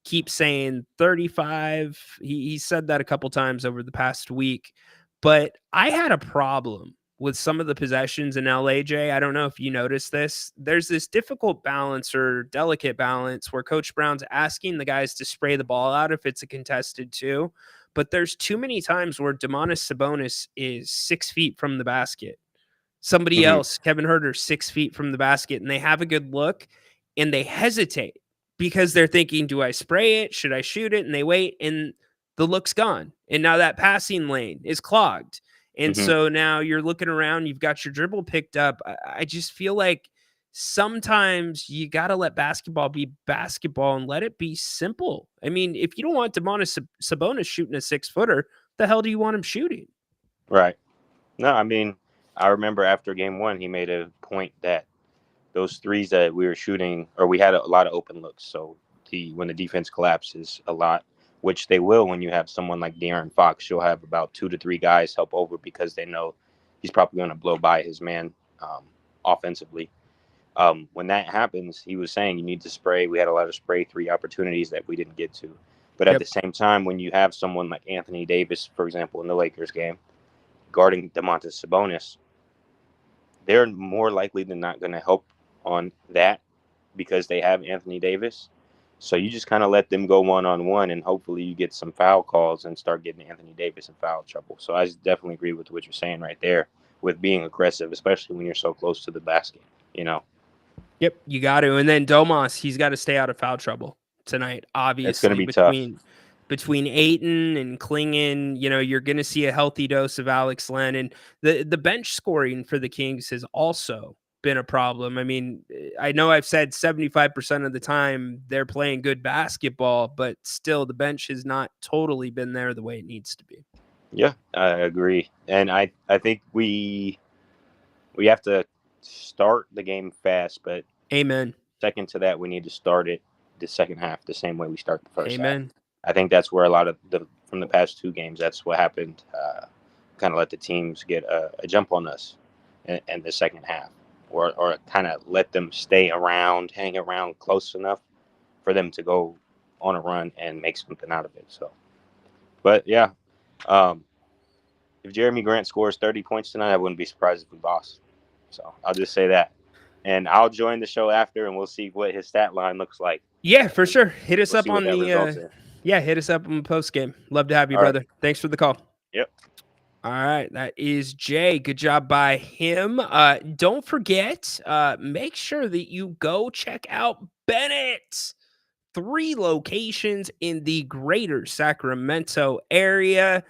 keeps saying 35. He said that a couple times over the past week. But I had a problem with some of the possessions in LA, Jay. I don't know if you noticed this. There's this difficult balance or delicate balance where Coach Brown's asking the guys to spray the ball out if it's a contested 2. But there's too many times where Domantas Sabonis is 6 feet from the basket. Somebody else, Kevin Huerter, 6 feet from the basket, and they have a good look and they hesitate because they're thinking, do I spray it? Should I shoot it? And they wait and the look's gone. And now that passing lane is clogged. And so now you're looking around, you've got your dribble picked up. I just feel like sometimes you got to let basketball be basketball and let it be simple. I mean, if you don't want Domantas Sabonis shooting a 6-footer, the hell do you want him shooting? Right. No, I mean, I remember after game 1, he made a point that those threes that we were shooting, or we had a lot of open looks. So when the defense collapses a lot, which they will when you have someone like De'Aaron Fox, you'll have about 2 to 3 guys help over because they know he's probably going to blow by his man offensively. When that happens, he was saying you need to spray. We had a lot of spray 3 opportunities that we didn't get to. But at the same time, when you have someone like Anthony Davis, for example, in the Lakers game, guarding Domantas Sabonis, they're more likely than not going to help on that because they have Anthony Davis. So you just kind of let them go one-on-one, and hopefully you get some foul calls and start getting Anthony Davis in foul trouble. So I definitely agree with what you're saying right there with being aggressive, especially when you're so close to the basket, you know. Yep, you got to. And then Domas, he's got to stay out of foul trouble tonight, obviously. It's going to be tough. Between Ayton and Klingon, you're going to see a healthy dose of Alex Len. And the bench scoring for the Kings has also been a problem. I mean, I know I've said 75% of the time they're playing good basketball, but still the bench has not totally been there the way it needs to be. Yeah, I agree. And I think we have to start the game fast, but amen. Second to that, we need to start it the second half the same way we start the first amen. half. I think that's where a lot of from the past 2 games, that's what happened. Kind of let the teams get a jump on us in the second half. Or kind of let them hang around close enough for them to go on a run and make something out of it. So, but yeah, if Jeremy Grant scores 30 points tonight, I wouldn't be surprised if we lost. So I'll just say that. And I'll join the show after, and we'll see what his stat line looks like. Yeah, for sure. Hit us up on the hit us up on the post game. Love to have you, brother. Right. Thanks for the call. Yep. All right, that is Jay. Good job by him. Don't forget, make sure that you go check out Bennett's. 3 locations in the greater Sacramento area.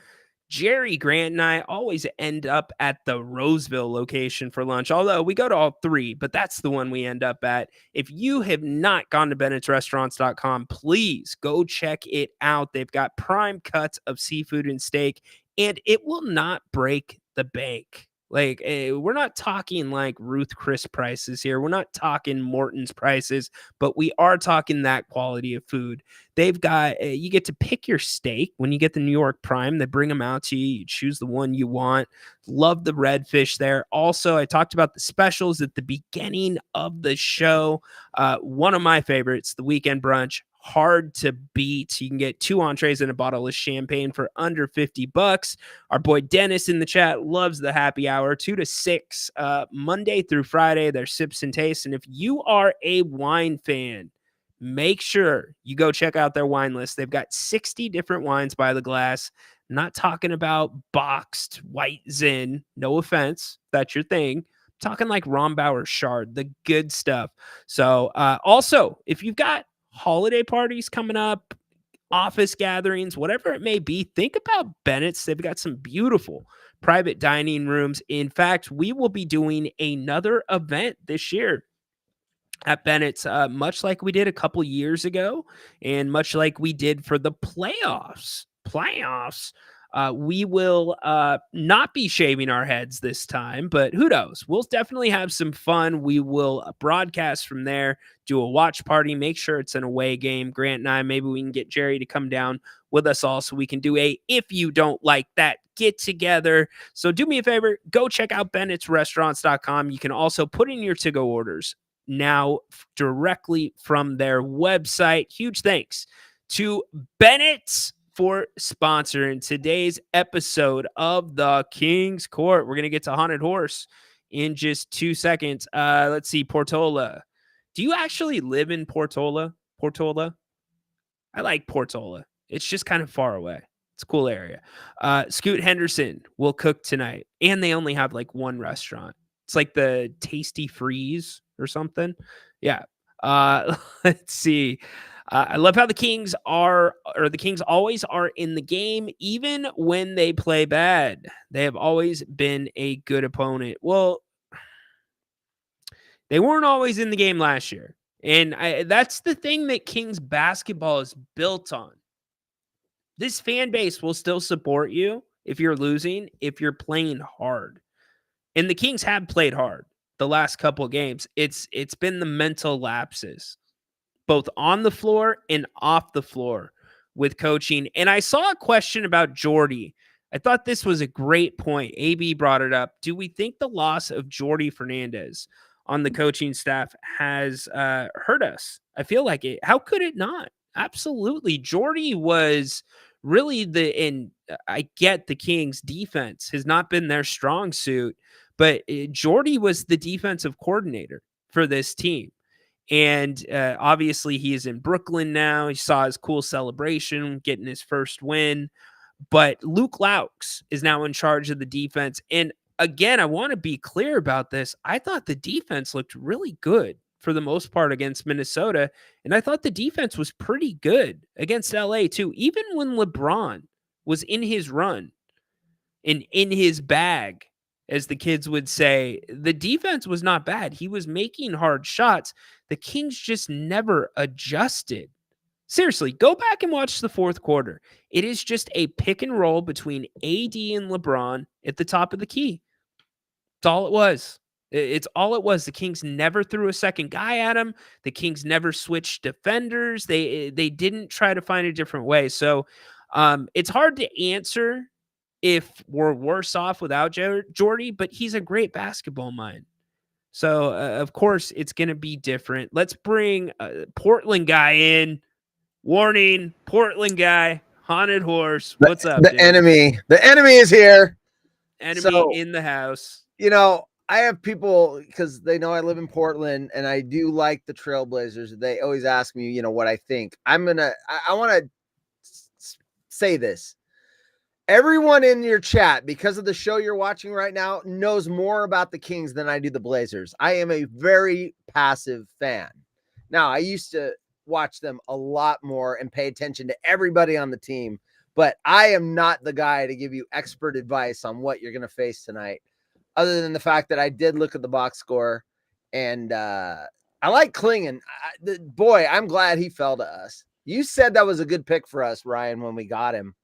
Jerry Grant and I always end up at the Roseville location for lunch, although we go to all 3, but that's the one we end up at. If you have not gone to Bennett'sRestaurants.com, please go check it out. They've got prime cuts of seafood and steak, and it will not break the bank. Like, we're not talking like Ruth Chris prices here. We're not talking Morton's prices, but we are talking that quality of food. They've got, you get to pick your steak when you get the New York Prime. They bring them out to you. You choose the one you want. Love the redfish there. Also, I talked about the specials at the beginning of the show. One of my favorites, the weekend brunch. Hard to beat. You can get 2 entrees and a bottle of champagne for under $50. Our boy Dennis in the chat loves the happy hour, 2 to 6, Monday through Friday. There's sips and tastes. And if you are a wine fan, make sure you go check out their wine list. They've got 60 different wines by the glass. I'm not talking about boxed white Zin. No offense, that's your thing. I'm talking like Rombauer Chard, the good stuff. So also, if you've got holiday parties coming up, office gatherings, whatever it may be, think about Bennett's. They've got some beautiful private dining rooms. In fact, we will be doing another event this year at Bennett's, much like we did a couple years ago, and much like we did for the playoffs. We will not be shaving our heads this time, but who knows? We'll definitely have some fun. We will broadcast from there, do a watch party, make sure it's an away game. Grant and I, maybe we can get Jerry to come down with us all so we can do a If You Don't Like That get together. So do me a favor, go check out Bennett'sRestaurants.com. You can also put in your to-go orders now directly from their website. Huge thanks to Bennett's for sponsoring today's episode of the King's Court. We're going to get to Haunted Horse in just 2 seconds. Let's see, Portola. Do you actually live in Portola? I like Portola. It's just kind of far away. It's a cool area. Scoot Henderson will cook tonight, and they only have like one restaurant. It's like the Tasty Freeze or something. Yeah. Let's see. I love how the Kings always are in the game, even when they play bad. They have always been a good opponent. Well, they weren't always in the game last year. And that's the thing that Kings basketball is built on. This fan base will still support you if you're losing, if you're playing hard. And the Kings have played hard the last couple of games. It's been the mental lapses, both on the floor and off the floor with coaching. And I saw a question about Jordy. I thought this was a great point. AB brought it up. Do we think the loss of Jordy Fernandez on the coaching staff has hurt us? I feel like it. How could it not? Absolutely. Jordy was really and I get the Kings defense has not been their strong suit, but Jordy was the defensive coordinator for this team. And obviously he is in Brooklyn now. He saw his cool celebration, getting his first win. But Luke Laux is now in charge of the defense. And again, I want to be clear about this. I thought the defense looked really good for the most part against Minnesota. And I thought the defense was pretty good against LA too. Even when LeBron was in his run and in his bag, as the kids would say, the defense was not bad. He was making hard shots. The Kings just never adjusted. Seriously, go back and watch the fourth quarter. It is just a pick and roll between AD and LeBron at the top of the key. That's all it was. It's all it was. The Kings never threw a second guy at him. The Kings never switched defenders. They didn't try to find a different way. So it's hard to answer if we're worse off without Jordy, but he's a great basketball mind. So, of course, it's going to be different. Let's bring Portland guy in. Warning, Portland guy, Haunted Horse. What's up, The dude? enemy is here. Enemy So, in the house. You know, I have people, because they know I live in Portland and I do like the Trailblazers. They always ask me, you know, what I think. I want to say this. Everyone in your chat, because of the show you're watching right now, knows more about the Kings than I do the Blazers. I am a very passive fan. Now, I used to watch them a lot more and pay attention to everybody on the team, but I am not the guy to give you expert advice on what you're going to face tonight, other than the fact that I did look at the box score, and I like Clingan. Boy, I'm glad he fell to us. You said that was a good pick for us, Ryan, when we got him,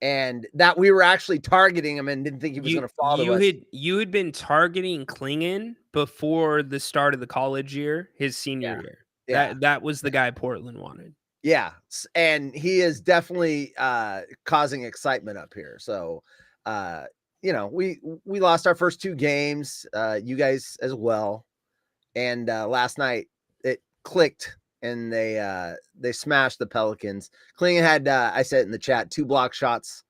and that we were actually targeting him and didn't think he was going to fall to us. You had been targeting Clingan before the start of the college year, his senior year. Yeah. That was the guy Portland wanted. Yeah, and he is definitely causing excitement up here. So, you know, we lost our first two games, you guys as well, and last night it clicked and they smashed the Pelicans. Clingan had, I said in the chat, 2 block shots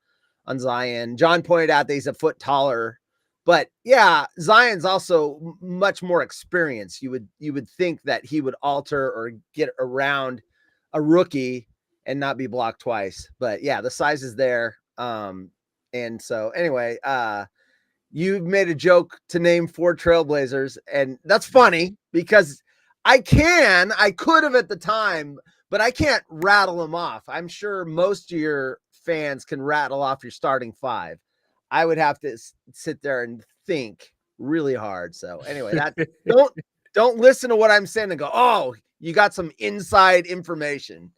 on Zion. John pointed out that he's a foot taller, but yeah, Zion's also much more experienced. You would think that he would alter or get around a rookie and not be blocked twice. But yeah, the size is there. And so anyway, you made a joke to name 4 Trailblazers, and that's funny because I could have at the time, but I can't rattle them off. I'm sure most of your fans can rattle off your starting 5. I would have to sit there and think really hard. So anyway, that don't listen to what I'm saying and go, oh, you got some inside information.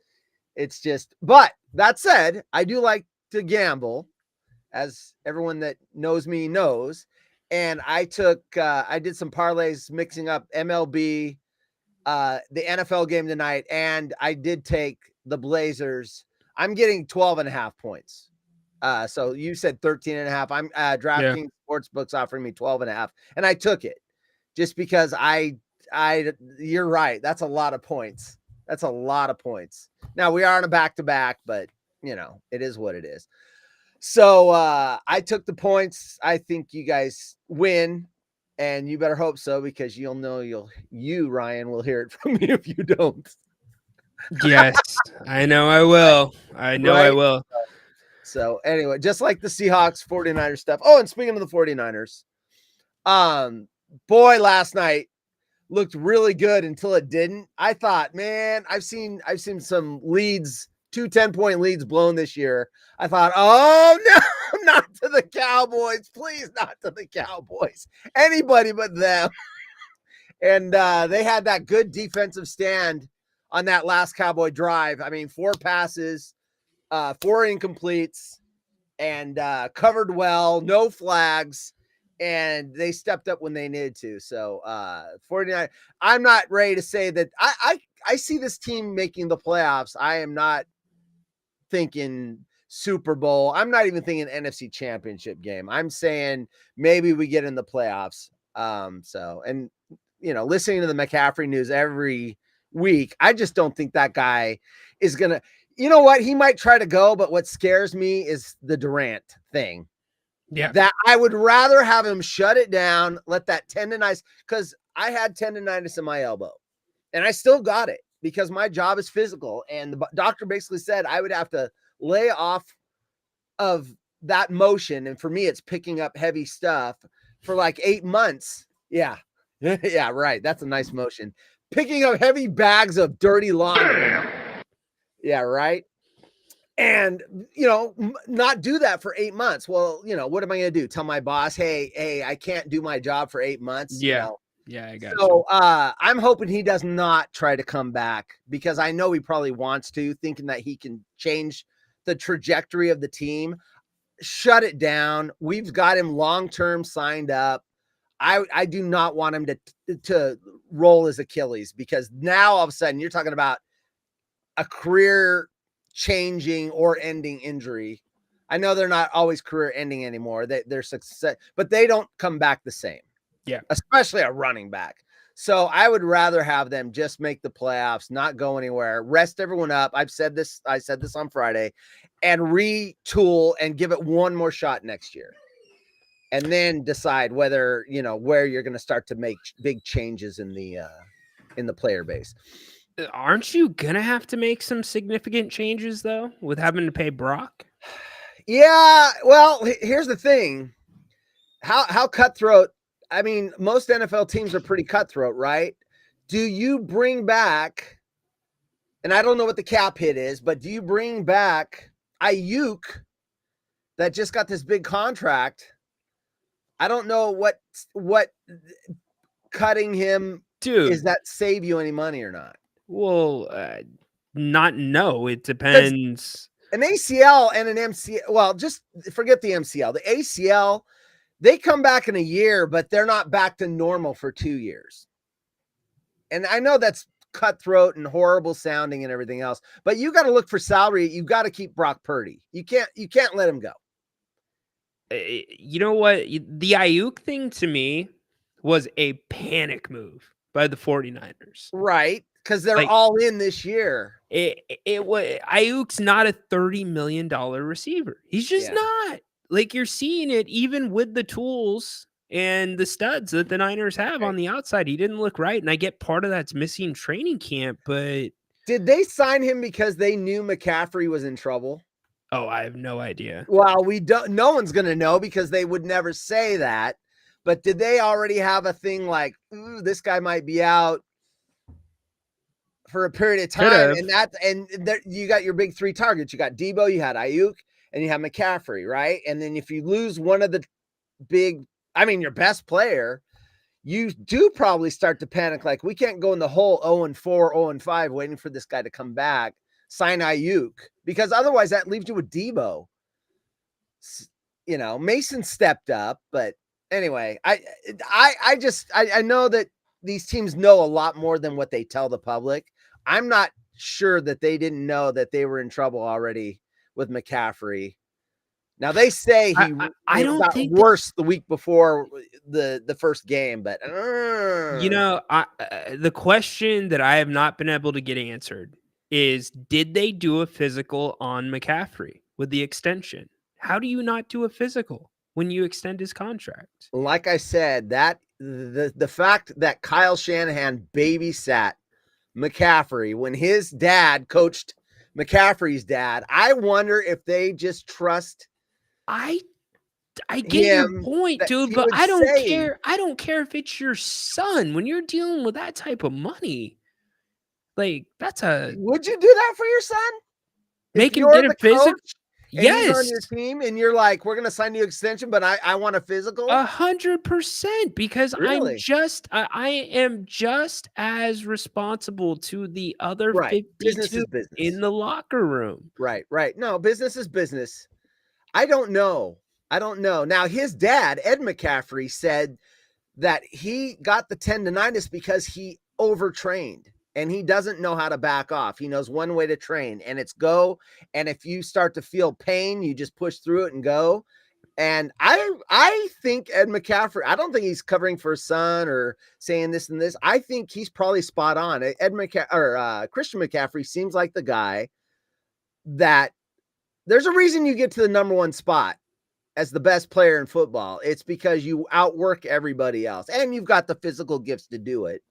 It's just, but that said, I do like to gamble, as everyone that knows me knows. And I did some parlays mixing up MLB, the NFL game tonight, and I did take the Blazers. I'm getting 12.5 points. So you said 13.5. I'm DraftKings Sportsbook's offering me 12.5, and I took it just because you're right. That's a lot of points. That's a lot of points. Now we are on a back-to-back, but it is what it is. So I took the points. I think you guys win, and you better hope so, because you'll know you Ryan will hear it from me if you don't. Yes, I know I will. I know I will. So anyway, just like the Seahawks 49ers stuff. Oh, and speaking of the 49ers, boy, last night looked really good until it didn't. I thought, man, I've seen some leads, 2 10-point leads blown this year. I thought, oh no, not to the Cowboys. Please, not to the Cowboys. Anybody but them. And they had that good defensive stand on that last Cowboy drive. I mean, 4 passes, 4 incompletes, and covered well, no flags, and they stepped up when they needed to. So 49, I'm not ready to say that I see this team making the playoffs. I am not thinking Super Bowl. I'm not even thinking NFC Championship game. I'm saying maybe we get in the playoffs. Listening to the McCaffrey news every week, I just don't think that guy is going to, you know what? He might try to go, but what scares me is the Durant thing. Yeah. That I would rather have him shut it down, let that tendonitis, because I had tendonitis in my elbow and I still got it because my job is physical. And the doctor basically said I would have to lay off of that motion. And for me, it's picking up heavy stuff for like 8 months. Yeah. Yeah, right. That's a nice motion. Picking up heavy bags of dirty laundry. Yeah, right. And, not do that for 8 months. Well, what am I going to do? Tell my boss, hey, I can't do my job for 8 months. Yeah. Yeah, I got so, I'm hoping he does not try to come back, because I know he probably wants to, thinking that he can change the trajectory of the team. Shut it down. We've got him long-term signed up. I do not want him to roll his Achilles, because now all of a sudden you're talking about a career changing or ending injury. I know they're not always career ending anymore. They're success, but they don't come back the same. Yeah. Especially a running back. So I would rather have them just make the playoffs, not go anywhere, rest everyone up. I said this on Friday, and retool and give it one more shot next year. And then decide whether, where you're going to start to make big changes in the player base. Aren't you going to have to make some significant changes, though, with having to pay Brock? Yeah, well, here's the thing. How cutthroat. I mean, most NFL teams are pretty cutthroat, right? Do you bring back, and I don't know what the cap hit is, but do you bring back Ayuk that just got this big contract? I don't know what cutting him, dude, is that save you any money or not? Well, no, it depends. An ACL and an MCL, well, just forget the MCL. The ACL, they come back in a year, but they're not back to normal for 2 years. And I know that's cutthroat and horrible sounding and everything else, but you got to look for salary. You got to keep Brock Purdy. You can't let him go. You know what? The Ayuk thing to me was a panic move by the 49ers. Right. Because they're all in this year. It was Ayuk's not a $30 million receiver. He's just not. Like, you're seeing it even with the tools and the studs that the Niners have on the outside. He didn't look right. And I get part of that's missing training camp, but did they sign him because they knew McCaffrey was in trouble? Oh, I have no idea. Well, no one's going to know because they would never say that. But did they already have a thing like, this guy might be out for a period of Could time, have. and there, you got your big 3 targets. You got Debo, you had Ayuk, and you have McCaffrey, right? And then if you lose one of the your best player, you do probably start to panic. Like, we can't go in the whole 0-4, 0-5, waiting for this guy to come back, sign Ayuk, because otherwise that leaves you with Debo. You know, Mason stepped up, but anyway, I know that these teams know a lot more than what they tell the public. I'm not sure that they didn't know that they were in trouble already with McCaffrey. Now they say I don't got think worse the week before the first game, but the question that I have not been able to get answered is, did they do a physical on McCaffrey with the extension? How do you not do a physical when you extend his contract? Like I said, that the fact that Kyle Shanahan babysat McCaffrey when his dad coached McCaffrey's dad, I wonder if they just trust. I get your point, dude, but I don't care. I don't care if it's your son. When you're dealing with that type of money, like, that's a. Would you do that for your son? Make him get a physical. Yes, he's on your team, and you're like, we're gonna sign you an extension, but I want a physical. 100%, because Really? I am just as responsible to the other 52 in the locker room. Right. No, business is business. I don't know. Now, his dad, Ed McCaffrey, said that he got the tendonitis because he overtrained. And he doesn't know how to back off. He knows one way to train, and it's go. And if you start to feel pain, you just push through it and go. And I think Ed McCaffrey, I don't think he's covering for his son or saying this and this. I think he's probably spot on. Christian McCaffrey seems like the guy that there's a reason you get to the number 1 spot as the best player in football. It's because you outwork everybody else, and you've got the physical gifts to do it.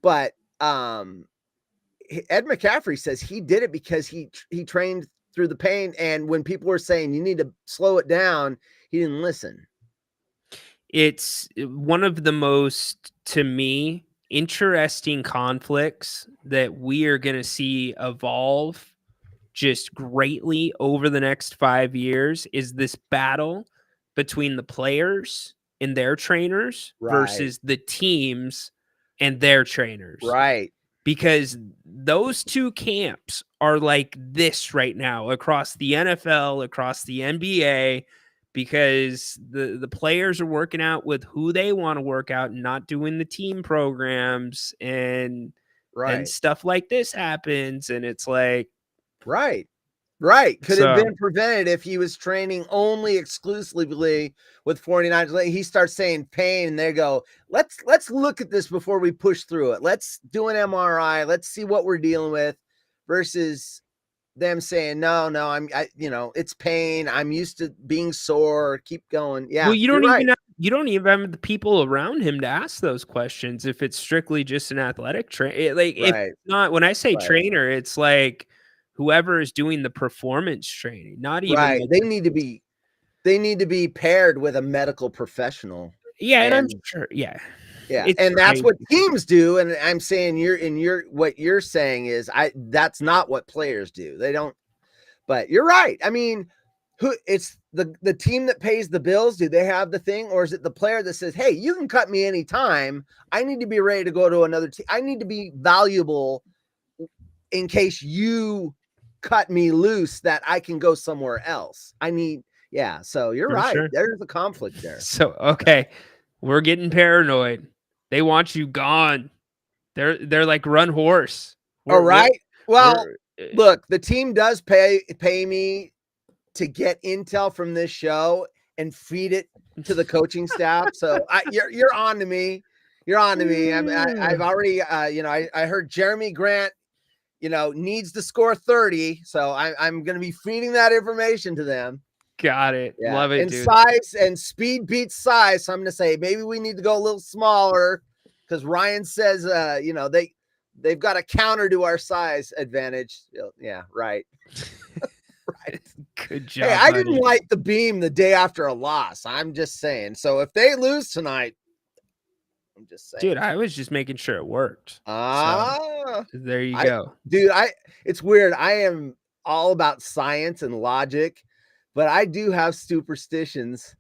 But Ed McCaffrey says he did it because he trained through the pain, and when people were saying you need to slow it down, he didn't listen. It's one of the most, to me, interesting conflicts that we are going to see evolve just greatly over the next 5 years, is this battle between the players and their trainers versus the teams and their trainers. Right. Because those two camps are like this right now across the NFL, across the NBA, because the players are working out with who they want to work out and not doing the team programs, and stuff like this happens. And it's like, could have been prevented if he was training only exclusively with 49ers. He starts saying pain, and they go, let's look at this before we push through it. Let's do an MRI. Let's see what we're dealing with, versus them saying, no, it's pain. I'm used to being sore. Keep going. Yeah. Well, you don't even have the people around him to ask those questions if it's strictly just an athletic trainer. If not, when I say trainer, it's like whoever is doing the performance training, not even they need to be paired with a medical professional. Yeah, and I'm sure. Yeah. And that's what teams do. And I'm saying what you're saying is that's not what players do. They don't. But you're right. I mean, it's the team that pays the bills? Do they have the thing, or is it the player that says, "Hey, you can cut me anytime. I need to be ready to go to another team. I need to be valuable in case you cut me loose, that I can go somewhere else. I need." Yeah. So you're right. Sure. There's a conflict there. So okay, we're getting paranoid. They want you gone. They're like, run horse. All right. Well, look, the team does pay me to get intel from this show and feed it to the coaching staff. So you're on to me. You're on to me. I've already, I heard Jeremy Grant, needs to score 30. So I'm going to be feeding that information to them. Got it. Yeah. Love it, and dude. Size and speed beats size. So I'm going to say maybe we need to go a little smaller, because Ryan says, they've got a counter to our size advantage. Yeah, right. Right. Good job. Hey, I didn't light the beam the day after a loss. I'm just saying. So if they lose tonight, I'm just saying. Dude, I was just making sure it worked. Ah, There you I- go. dude, it's weird. I am all about science and logic, but I do have superstitions.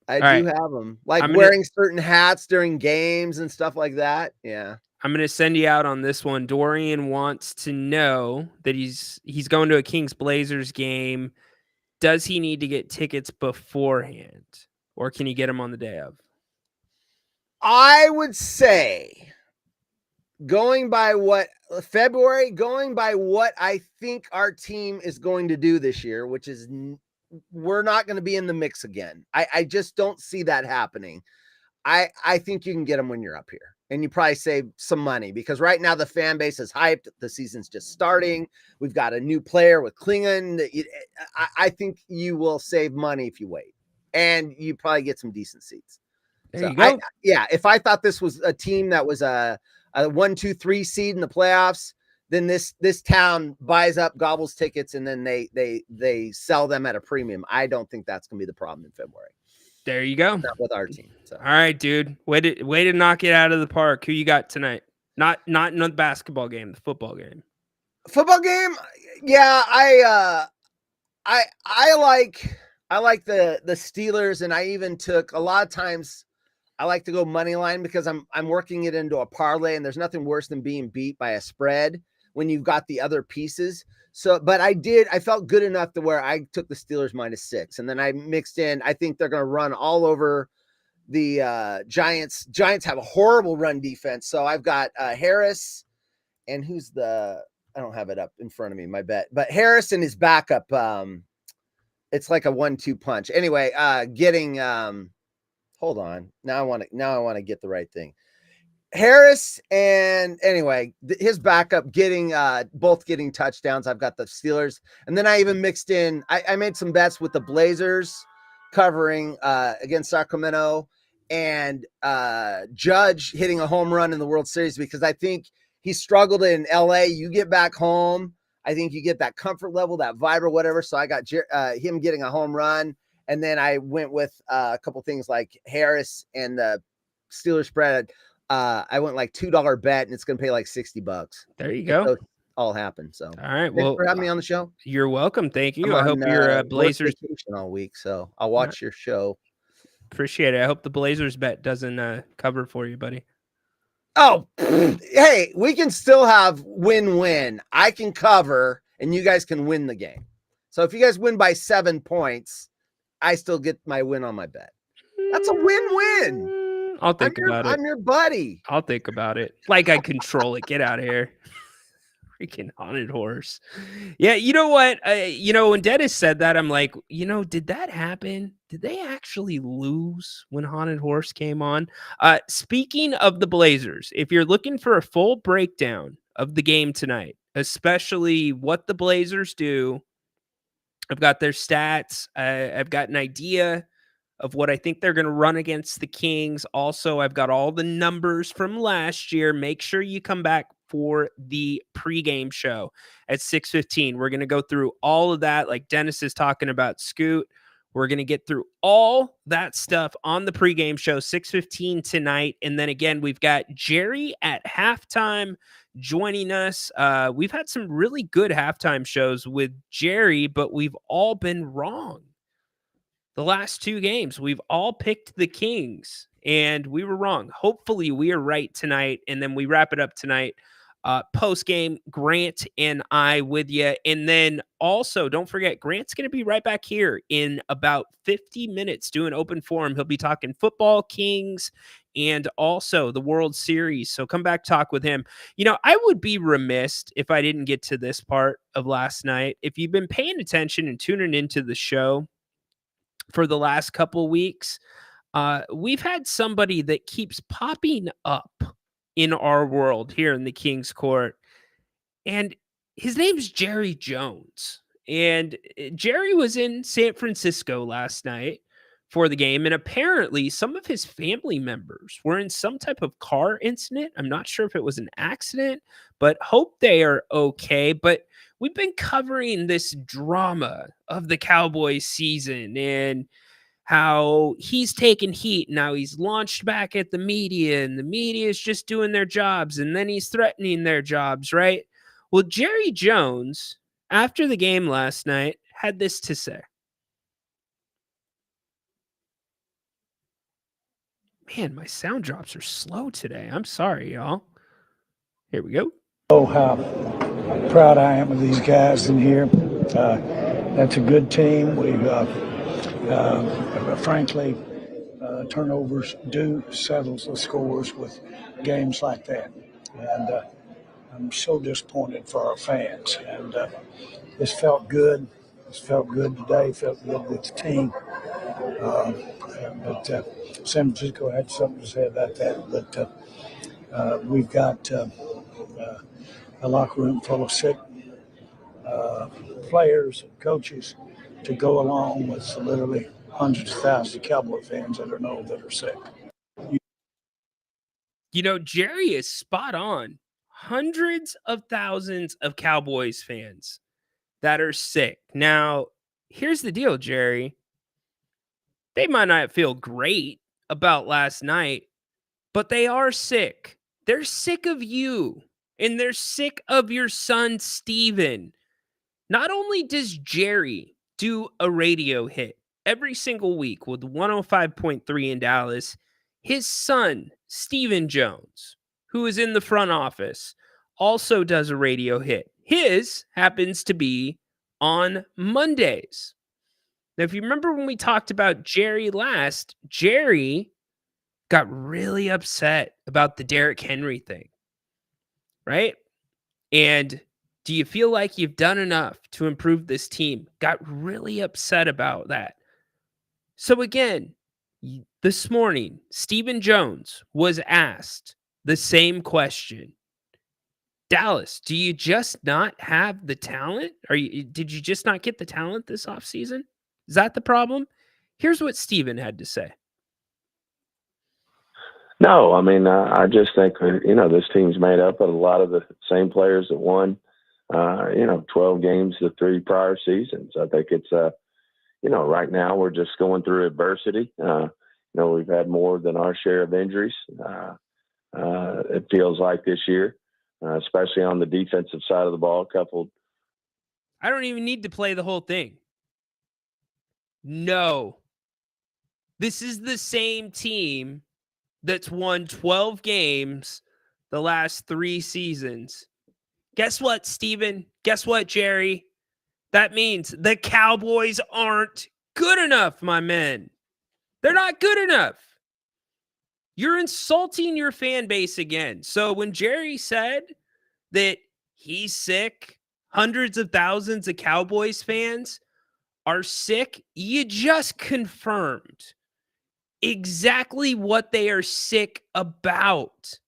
I All do right. have them, like I'm gonna- wearing certain hats during games and stuff like that. Yeah. I'm going to send you out on this one. Dorian wants to know that he's going to a Kings Blazers game. Does he need to get tickets beforehand, or can he get them on the day of? I would say going by what I think our team is going to do this year, which is we're not going to be in the mix again. I just don't see that happening. I think you can get them when you're up here, and you probably save some money because right now the fan base is hyped. The season's just starting. We've got a new player with Klingon. I think you will save money if you wait, and you probably get some decent seats. There you go. If I thought this was a team that was a 1, 2, 3 seed in the playoffs, then this town buys up, gobbles tickets, and then they sell them at a premium. I don't think that's going to be the problem in February. There you go. Not with our team. So. All right, dude. Way to knock it out of the park. Who you got tonight? Not in the basketball game, the football game. Football game? Yeah, I like the Steelers, and I even took a lot of times. I like to go money line because I'm working it into a parlay, and there's nothing worse than being beat by a spread when you've got the other pieces. So, but I felt good enough to where I took the Steelers -6, and then I mixed in. I think they're going to run all over the Giants. Giants have a horrible run defense, so I've got Harris, and I don't have it up in front of me, my bet, but Harris and his backup. It's like a 1-2 punch. Anyway, getting. Hold on. Now I want to get the right thing. Harris and anyway, his backup both getting touchdowns. I've got the Steelers, and then I even mixed in. I made some bets with the Blazers covering against Sacramento, and Judge hitting a home run in the World Series because I think he struggled in LA. You get back home, I think you get that comfort level, that vibe or whatever. So I got him getting a home run. And then I went with a couple things like Harris and the Steelers spread. I went like $2 bet, and it's going to pay like $60. There you go. Those all happened. So, all right. thanks Well, for having me on the show. You're welcome. Thank you. I'm I hope on, your work Blazers vacation all week, so I'll watch your show. appreciate it. I hope the Blazers bet doesn't cover for you, buddy. Oh, hey, we can still have win-win. I can cover, and you guys can win the game. So if you guys win by 7 points, I still get my win on my bet. That's a win-win. I'll think about it. I'm your buddy. I'll think about it. Like I control it. Get out of here. Freaking haunted horse. Yeah, you know what? When Dennis said that, I'm like, did that happen? Did they actually lose when Haunted Horse came on? Speaking of the Blazers, if you're looking for a full breakdown of the game tonight, especially what the Blazers do, I've got their stats. I've got an idea of what I think they're going to run against the Kings. Also, I've got all the numbers from last year. Make sure you come back for the pregame show at 6:15. We're going to go through all of that, like Dennis is talking about Scoot. We're going to get through all that stuff on the pregame show, 6:15 tonight. And then again, we've got Jerry at halftime joining us. We've had some really good halftime shows with Jerry, but we've all been wrong. The last 2 games, we've all picked the Kings, and we were wrong. Hopefully, we are right tonight, and then we wrap it up tonight. Post-game, Grant and I with you. And then also, don't forget, Grant's going to be right back here in about 50 minutes doing open forum. He'll be talking football, Kings, and also the World Series. So come back, talk with him. I would be remiss if I didn't get to this part of last night. If you've been paying attention and tuning into the show for the last couple weeks, we've had somebody that keeps popping up in our world here in the King's Court, and his name's Jerry Jones. And Jerry was in San Francisco last night for the game, and apparently some of his family members were in some type of car incident. I'm not sure if it was an accident, but hope they are okay. But we've been covering this drama of the Cowboys season, and how he's taken heat. Now he's launched back at the media, and the media is just doing their jobs, and then he's threatening their jobs, right? Well, Jerry Jones, after the game last night, had this to say. Man, my sound drops are slow today. I'm sorry, y'all. Here we go. Oh, how proud I am of these guys in here. That's a good team. We've, frankly, turnovers do settle the scores with games like that. And I'm so disappointed for our fans. And this felt good. This felt good today. Felt good with the team. But San Francisco had something to say about that. But we've got a locker room full of sick players and coaches to go along with literally hundreds of thousands of Cowboy fans that are sick. You know, Jerry is spot on. Hundreds of thousands of Cowboys fans that are sick. Now, here's the deal, Jerry. They might not feel great about last night, but they are sick. They're sick of you, and they're sick of your son, Steven. Not only does Jerry do a radio hit every single week with 105.3 in Dallas, his son, Steven Jones, who is in the front office, also does a radio hit. His happens to be on Mondays. Now, if you remember when we talked about Jerry last, Jerry got really upset about the Derrick Henry thing, right? And do you feel like you've done enough to improve this team? Got really upset about that. So again, this morning, Steven Jones was asked the same question. Dallas, do you just not have the talent? Did you just not get the talent this offseason? Is that the problem? Here's what Steven had to say. No, I mean, I just think, this team's made up of a lot of the same players that won, 12 games the 3 prior seasons. I think it's, right now we're just going through adversity. We've had more than our share of injuries. It feels like this year, especially on the defensive side of the ball, coupled. I don't even need to play the whole thing. No. This is the same team that's won 12 games the last 3 seasons. Guess what, Steven? Guess what, Jerry? That means the Cowboys aren't good enough, my men. They're not good enough. You're insulting your fan base again. So when Jerry said that he's sick, hundreds of thousands of Cowboys fans are sick, you just confirmed exactly what they are sick about.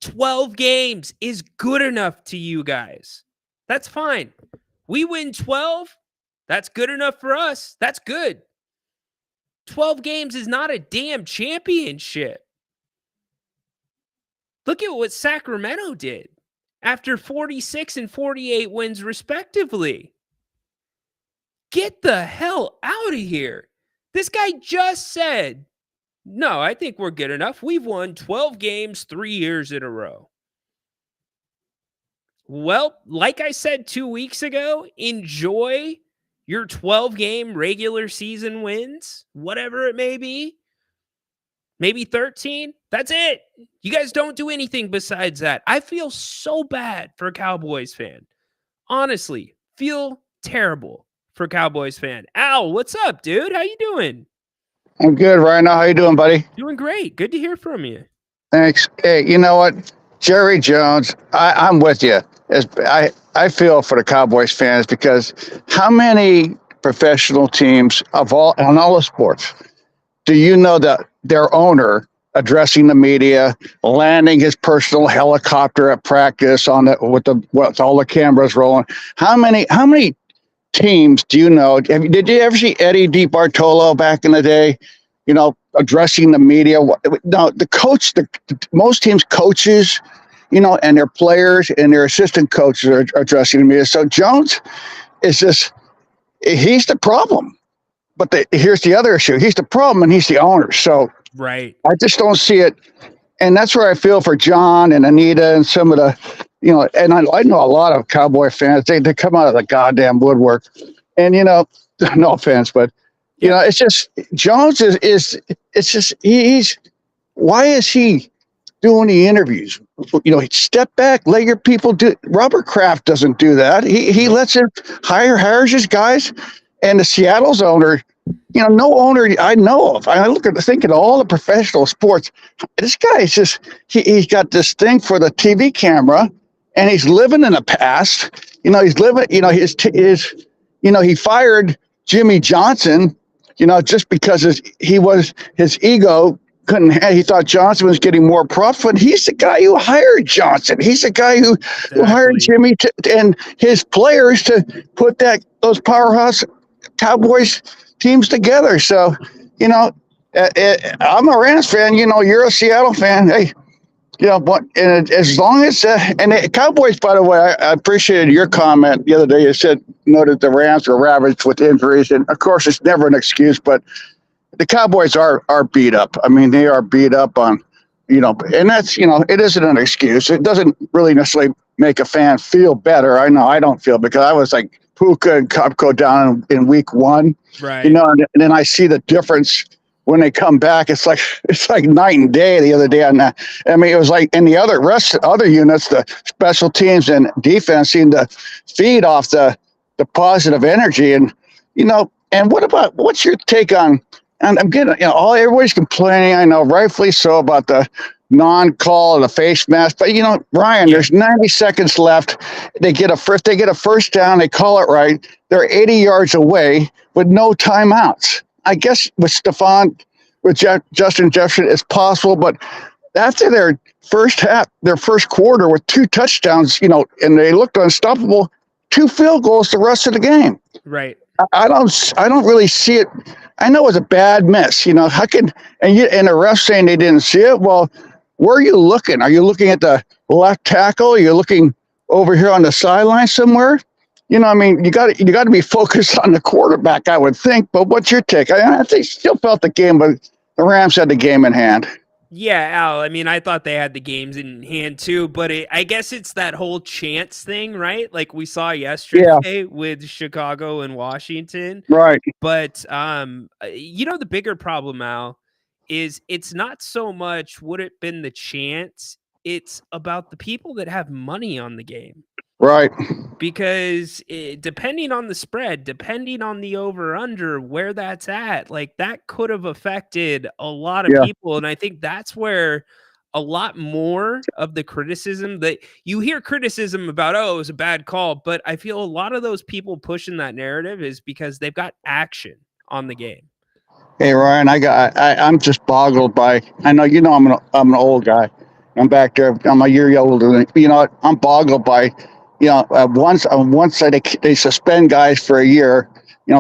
12 games is good enough to you guys. That's fine. We win 12. That's good enough for us. That's good. 12 games is not a damn championship. Look at what Sacramento did after 46 and 48 wins respectively. Get the hell out of here. This guy just said, no, I think we're good enough. We've won 12 games 3 years in a row. Well, like I said 2 weeks ago, enjoy your 12-game regular season wins, whatever it may be. Maybe 13. That's it. You guys don't do anything besides that. I feel so bad for a Cowboys fan. Honestly, feel terrible for Cowboys fan. Al, what's up, dude? How you doing? I'm good, Ryan. How you doing, buddy? Doing great. Good to hear from you. Thanks. Hey, you know what? Jerry Jones, I'm with you. I feel for the Cowboys fans because how many professional teams on all the sports do you know that their owner addressing the media, landing his personal helicopter at practice with all the cameras rolling? How many teams do you know? Did you ever see Eddie DiBartolo back in the day? Addressing the media. No, most teams' coaches, and their players and their assistant coaches are addressing the media. So Jones is he's the problem. but here's the other issue. He's the problem, and he's the owner. So Right. I just don't see it. And that's where I feel for John and Anita and some of the, and I know a lot of Cowboy fans. They come out of the goddamn woodwork. And, no offense, but, it's just Jones is it's just why is he doing the interviews? Step back, let your people do. Robert Kraft doesn't do that. He lets him hires his guys, and the Seattle's owner, no owner I know of. I think of all the professional sports. This guy is just he's got this thing for the TV camera, and he's living in the past. He's living. He fired Jimmy Johnson. Just because his ego couldn't. He thought Johnson was getting more profit. He's the guy who hired Johnson. He's the guy who hired Jimmy and his players to put those powerhouse Cowboys teams together. So, I'm a Rams fan. You're a Seattle fan. Hey, but as long as and the Cowboys, by the way, I appreciated your comment the other day. You noted the Rams were ravaged with injuries, and of course, it's never an excuse, but the Cowboys are beat up. I mean, they are beat up on, and that's it isn't an excuse. It doesn't really necessarily make a fan feel better. I know I don't feel, because I was like Puka and Kopko down in week 1, Right. and then I see the difference when they come back. It's like night and day the other day on that. I mean, it was like in the other units, the special teams and defense seemed to feed off the positive energy. And, and what's your take on, and I'm getting, everybody's complaining, I know, rightfully so, about the non-call of the face mask. But, Ryan, there's 90 seconds left. They get a first down. They call it right. They're 80 yards away with no timeouts. I guess with Justin Jefferson, it's possible, but after their first quarter with 2 touchdowns, and they looked unstoppable, 2 field goals the rest of the game. Right. I don't really see it. I know it was a bad miss. How can and the ref saying they didn't see it? Well, where are you looking? Are you looking at the left tackle? Are you looking over here on the sideline somewhere? You got to be focused on the quarterback, I would think. But what's your take? I think still felt the game, but the Rams had the game in hand. Yeah, Al. I mean, I thought they had the games in hand too, but I guess it's that whole chance thing, right? Like we saw yesterday with Chicago and Washington. Right. But the bigger problem, Al, is it's not so much would it been the chance, it's about the people that have money on the game. Right. Because depending on the spread, depending on the over-under, where that's at, like that could have affected a lot of people. And I think that's where a lot more of the criticism that you hear criticism about, it was a bad call. But I feel a lot of those people pushing that narrative is because they've got action on the game. Hey, Ryan, I'm just boggled by, I know, I'm an old guy. I'm back there. I'm a year older than, I'm boggled by, once they suspend guys for a year,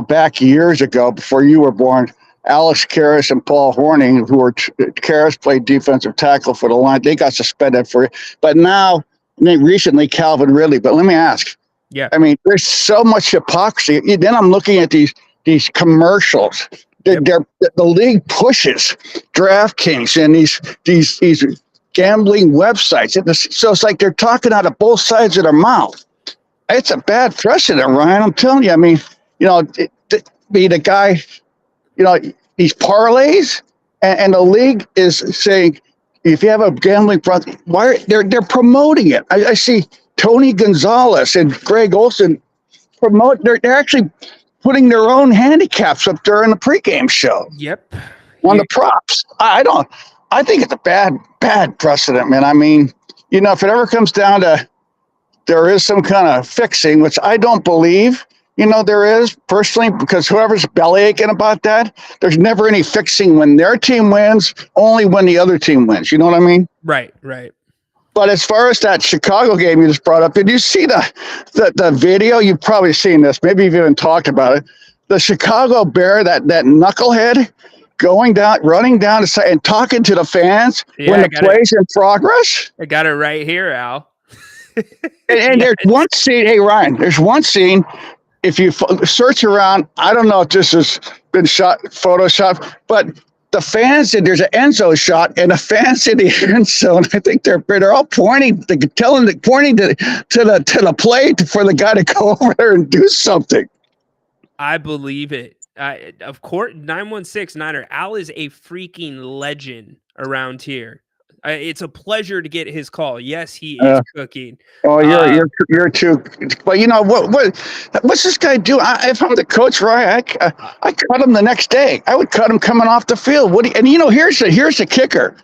back years ago before you were born, Alex Karras and Paul Hornung, Karras played defensive tackle for the line. They got suspended but now, recently Calvin Ridley. But let me ask. Yeah. I mean, there's so much hypocrisy. Then I'm looking at these commercials. The league pushes DraftKings and these gambling websites. So it's like they're talking out of both sides of their mouth. It's a bad precedent, Ryan. I'm telling you. I mean, be the guy, these parlays, and the league is saying if you have a gambling problem, why they're promoting it. I see Tony Gonzalez and Greg Olson promote. They're actually putting their own handicaps up there in the pregame show. Yep. On the props. I think it's a bad precedent, man. I mean, if it ever comes down to there is some kind of fixing, which I don't believe, there is personally, because whoever's belly aching about that, there's never any fixing when their team wins, only when the other team wins. You know what I mean? Right. But as far as that Chicago game you just brought up, did you see the video? You've probably seen this. Maybe you've even talked about it. The Chicago Bear, that knucklehead, running down the side and talking to the fans when the play's in progress. I got it right here, Al. and there's one scene. Hey, Ryan, there's one scene. If you search around, I don't know if this is been photoshopped, but the fans there's an end zone shot, and the fans in the end zone, I think they're all pointing to the play for the guy to go over there and do something. I believe it. Of course, 916 Niner. Al is a freaking legend around here. It's a pleasure to get his call. Yes, he is cooking. Oh, you're too. But you know what's this guy do? If I'm the coach, Ryan, I cut him the next day. I would cut him coming off the field. Here's the kicker.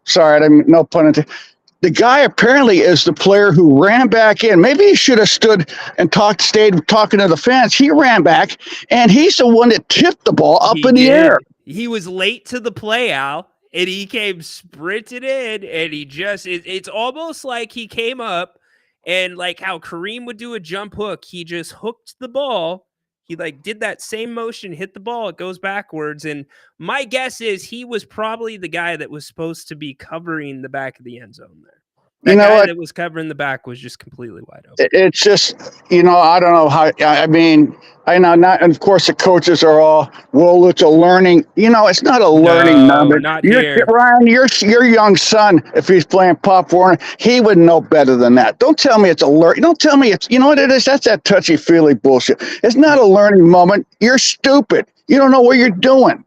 Sorry, I didn't, no pun intended. The guy apparently is the player who ran back in. Maybe he should have stood and stayed talking to the fans. He ran back, and he's the one that tipped the ball up in the air. He was late to the play, Al. And he came sprinting in, and he it's almost like he came up, and like how Kareem would do a jump hook, he just hooked the ball. He like did that same motion, hit the ball, it goes backwards. And my guess is he was probably the guy that was supposed to be covering the back of the end zone there. That guy that was covering the back was just completely wide open. It's just, I don't know how, I mean, I know not, and of course the coaches are all, well, it's a learning, it's not a learning number. Not here. Ryan, your young son, if he's playing Pop Warner, he would know better than that. Don't tell me it's a learn. Don't tell me it's, you know what it is? That's that touchy-feely bullshit. It's not a learning moment. You're stupid. You don't know what you're doing.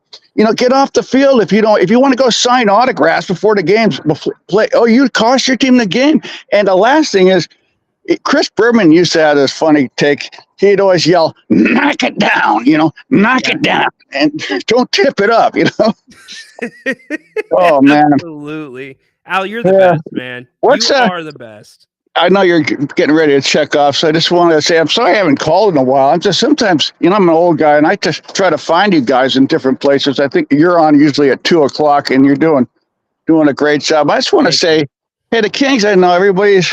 Get off the field if you want to go sign autographs before the games play. Oh, you cost your team the game. And the last thing is, Chris Berman used to have this funny take. He'd always yell, knock it down, knock it down, and don't tip it up, Oh, man. Absolutely. Al, you're the best, man. You are the best. I know you're getting ready to check off, so I just wanted to say I'm sorry I haven't called in a while. I'm just sometimes, I'm an old guy, and I just try to find you guys in different places. I think you're on usually at 2:00, and you're doing a great job. I just want to say, hey, the Kings, I know everybody's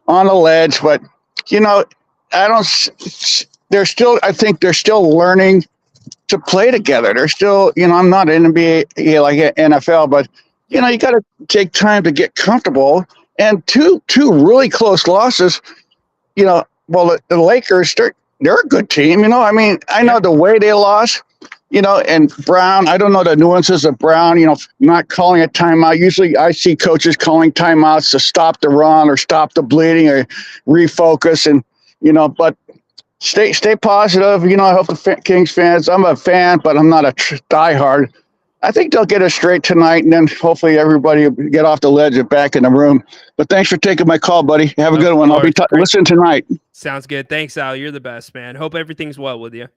on the ledge, but I think they're still learning to play together. They're still, I'm not in NBA like NFL, but you got to take time to get comfortable. And two really close losses, the Lakers, they're a good team, I mean, I know the way they lost, and Brown, I don't know the nuances of Brown, not calling a timeout. Usually I see coaches calling timeouts to stop the run or stop the bleeding or refocus. And, but stay positive. I hope the Kings fans, I'm a fan, but I'm not a diehard. I think they'll get it straight tonight, and then hopefully everybody will get off the ledge and back in the room. But thanks for taking my call, buddy. Have a good one. I'll be listening tonight. Sounds good. Thanks, Al. You're the best, man. Hope everything's well with you.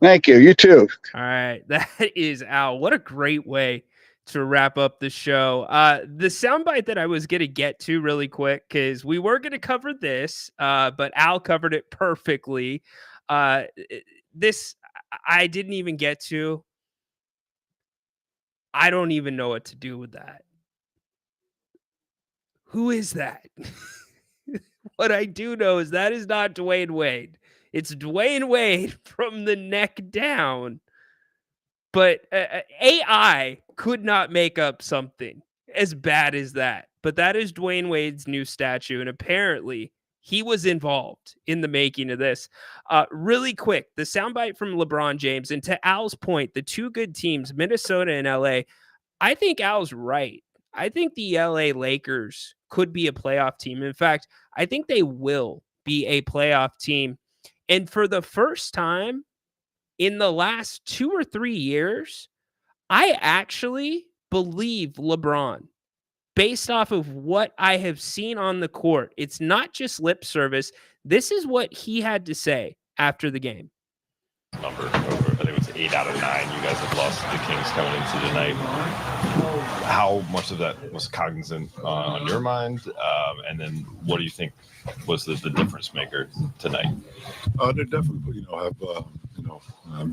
Thank you. You too. All right. That is Al. What a great way to wrap up the show. The soundbite that I was going to get to really quick, because we were going to cover this, but Al covered it perfectly. This I didn't even get to. I don't even know what to do with that. Who is that? What I do know is that is not Dwayne Wade. It's Dwayne Wade from the neck down. But AI could not make up something as bad as that. But that is Dwayne Wade's new statue. And apparently he was involved in the making of this. Really quick, the soundbite from LeBron James. And to Al's point, the two good teams, Minnesota and LA, I think Al's right. I think the LA Lakers could be a playoff team. In fact, I think they will be a playoff team. And for the first time in the last 2 or 3 years, I actually believe LeBron. Based off of what I have seen on the court, it's not just lip service. This is what he had to say after the game. Number over, I think it was 8 out of 9. You guys have lost to the Kings coming into tonight. How much of that was cognizant on your mind? And then what do you think was the difference maker tonight? They definitely, have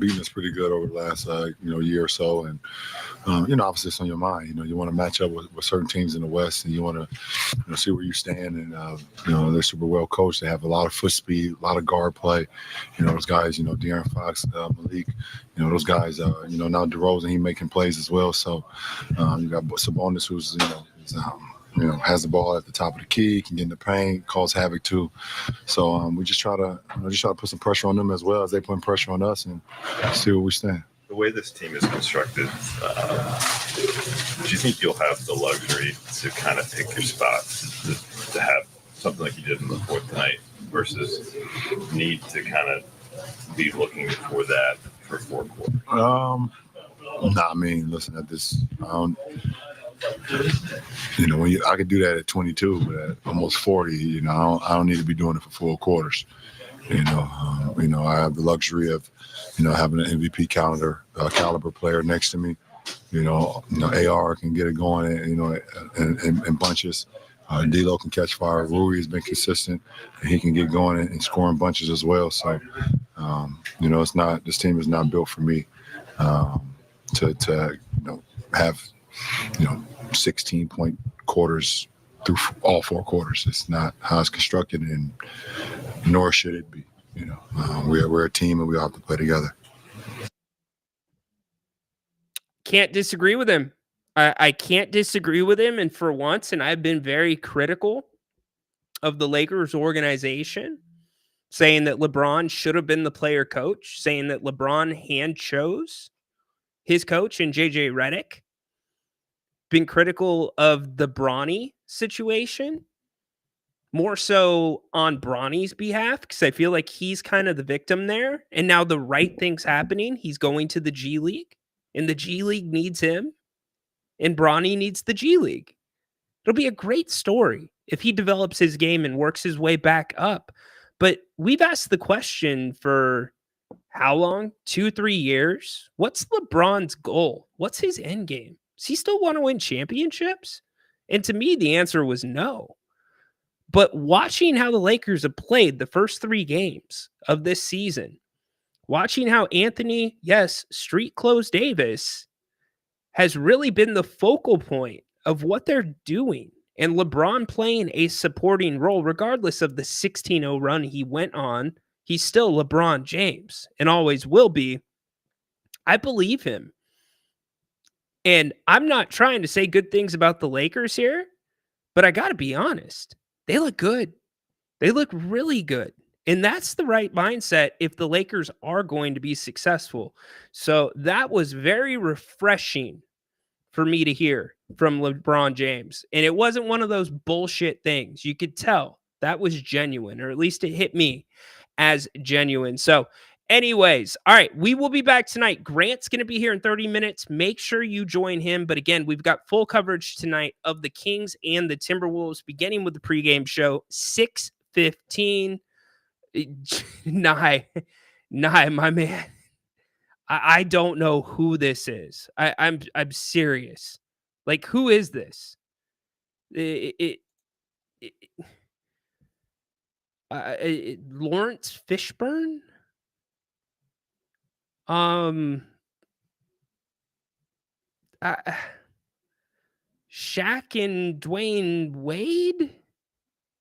beaten us pretty good over the last, year or so. And, obviously it's on your mind. You want to match up with certain teams in the West, and you want to, see where you stand. And, they're super well coached. They have a lot of foot speed, a lot of guard play. Those guys, De'Aaron Fox, Malik, those guys, now DeRozan, he making plays as well. So you got Sabonis, who's, has the ball at the top of the key, can get in the paint, cause havoc too. So we just try to put some pressure on them as well as they put pressure on us and see where we stand. The way this team is constructed, do you think you'll have the luxury to kind of pick your spots to have something like you did in the fourth tonight versus need to kind of be looking for that for fourth quarter? I mean, listen, at this, when I could do that at 22, but at almost 40, I don't need to be doing it for 4 quarters. I have the luxury of, having an MVP caliber player next to me. AR can get it going, in bunches. D'Lo can catch fire. Rui has been consistent, and he can get going and score in bunches as well. So, this team is not built for me to have 16-point quarters through all 4 quarters. It's not how it's constructed, and nor should it be. We're a team, and we all have to play together. Can't disagree with him. I can't disagree with him. And for once, and I've been very critical of the Lakers organization, saying that LeBron should have been the player coach, saying that LeBron hand chose his coach and JJ Redick. Been critical of the Bronny situation, more so on Bronny's behalf, because I feel like he's kind of the victim there. And now the right thing's happening. He's going to the G League, and the G League needs him, and Bronny needs the G League. It'll be a great story if he develops his game and works his way back up. But we've asked the question for how long? 2-3 years? What's LeBron's goal? What's his end game? Does he still want to win championships? And to me, the answer was no. But watching how the Lakers have played the first 3 games of this season, watching how Anthony, street clothes Davis, has really been the focal point of what they're doing. And LeBron playing a supporting role, regardless of the 16-0 run he went on, he's still LeBron James and always will be. I believe him. And I'm not trying to say good things about the Lakers here, but I got to be honest. They look good. They look really good. And that's the right mindset if the Lakers are going to be successful. So that was very refreshing for me to hear from LeBron James. And it wasn't one of those bullshit things. You could tell that was genuine, or at least it hit me as genuine. So anyways, all right, we will be back tonight. Grant's going to be here in 30 minutes. Make sure you join him. But again, we've got full coverage tonight of the Kings and the Timberwolves, beginning with the pregame show, 6:15. Nah, my man. I don't know who this is. I'm serious. Like, who is this? Lawrence Fishburne? Shaq and Dwayne Wade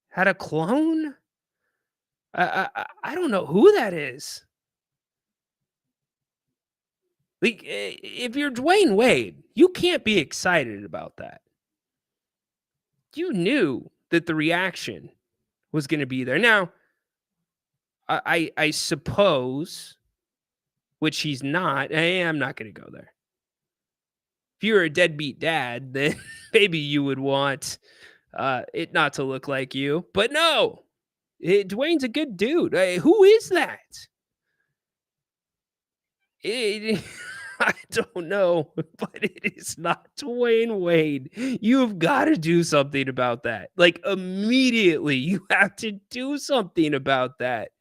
had a clone? I don't know who that is. Like, if you're Dwayne Wade, you can't be excited about that. You knew that the reaction was going to be there. Now, I suppose, which he's not, I'm not going to go there. If you were a deadbeat dad, then maybe you would want it not to look like you. But no, Dwayne's a good dude. Who is that? I don't know, but it is not Dwayne Wade. You've got to do something about that. Like, immediately, you have to do something about that.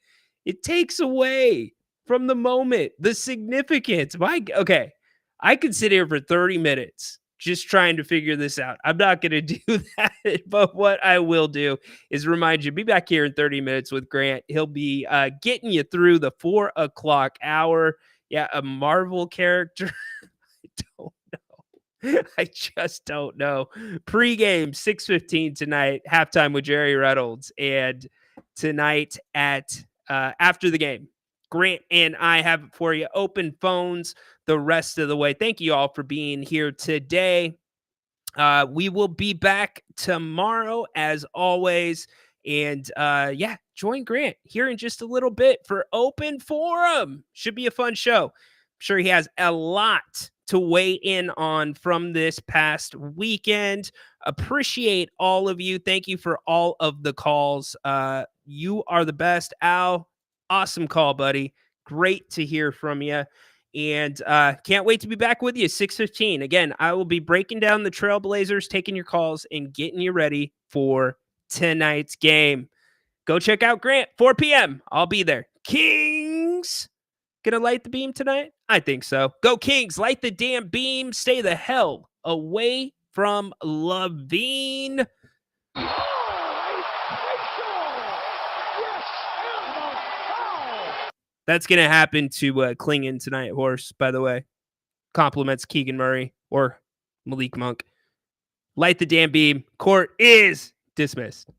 It takes away from the moment, the significance. Okay, I could sit here for 30 minutes just trying to figure this out. I'm not going to do that, but what I will do is remind you, be back here in 30 minutes with Grant. He'll be getting you through the 4 o'clock hour. Yeah, a Marvel character. I don't know. I just don't know. Pre-game, 6:15 tonight. Halftime with Jerry Reynolds. And tonight at after the game, Grant and I have it for you. Open phones the rest of the way. Thank you all for being here today. We will be back tomorrow as always. And join Grant here in just a little bit for Open Forum. Should be a fun show. sure he has a lot to weigh in on from this past weekend. Appreciate all of you. Thank you for all of the calls. You are the best. Al, awesome call, buddy. Great to hear from you. And can't wait to be back with you 6:15. Again, I will be breaking down the Trailblazers, taking your calls, and getting you ready for tonight's game. Go check out Grant, 4 p.m. I'll be there. Kings gonna light the beam tonight? I think so. Go Kings, light the damn beam. Stay the hell away from Levine. That's gonna happen to Klingon tonight, Horse, by the way. Compliments Keegan Murray or Malik Monk. Light the damn beam. Court is dismissed.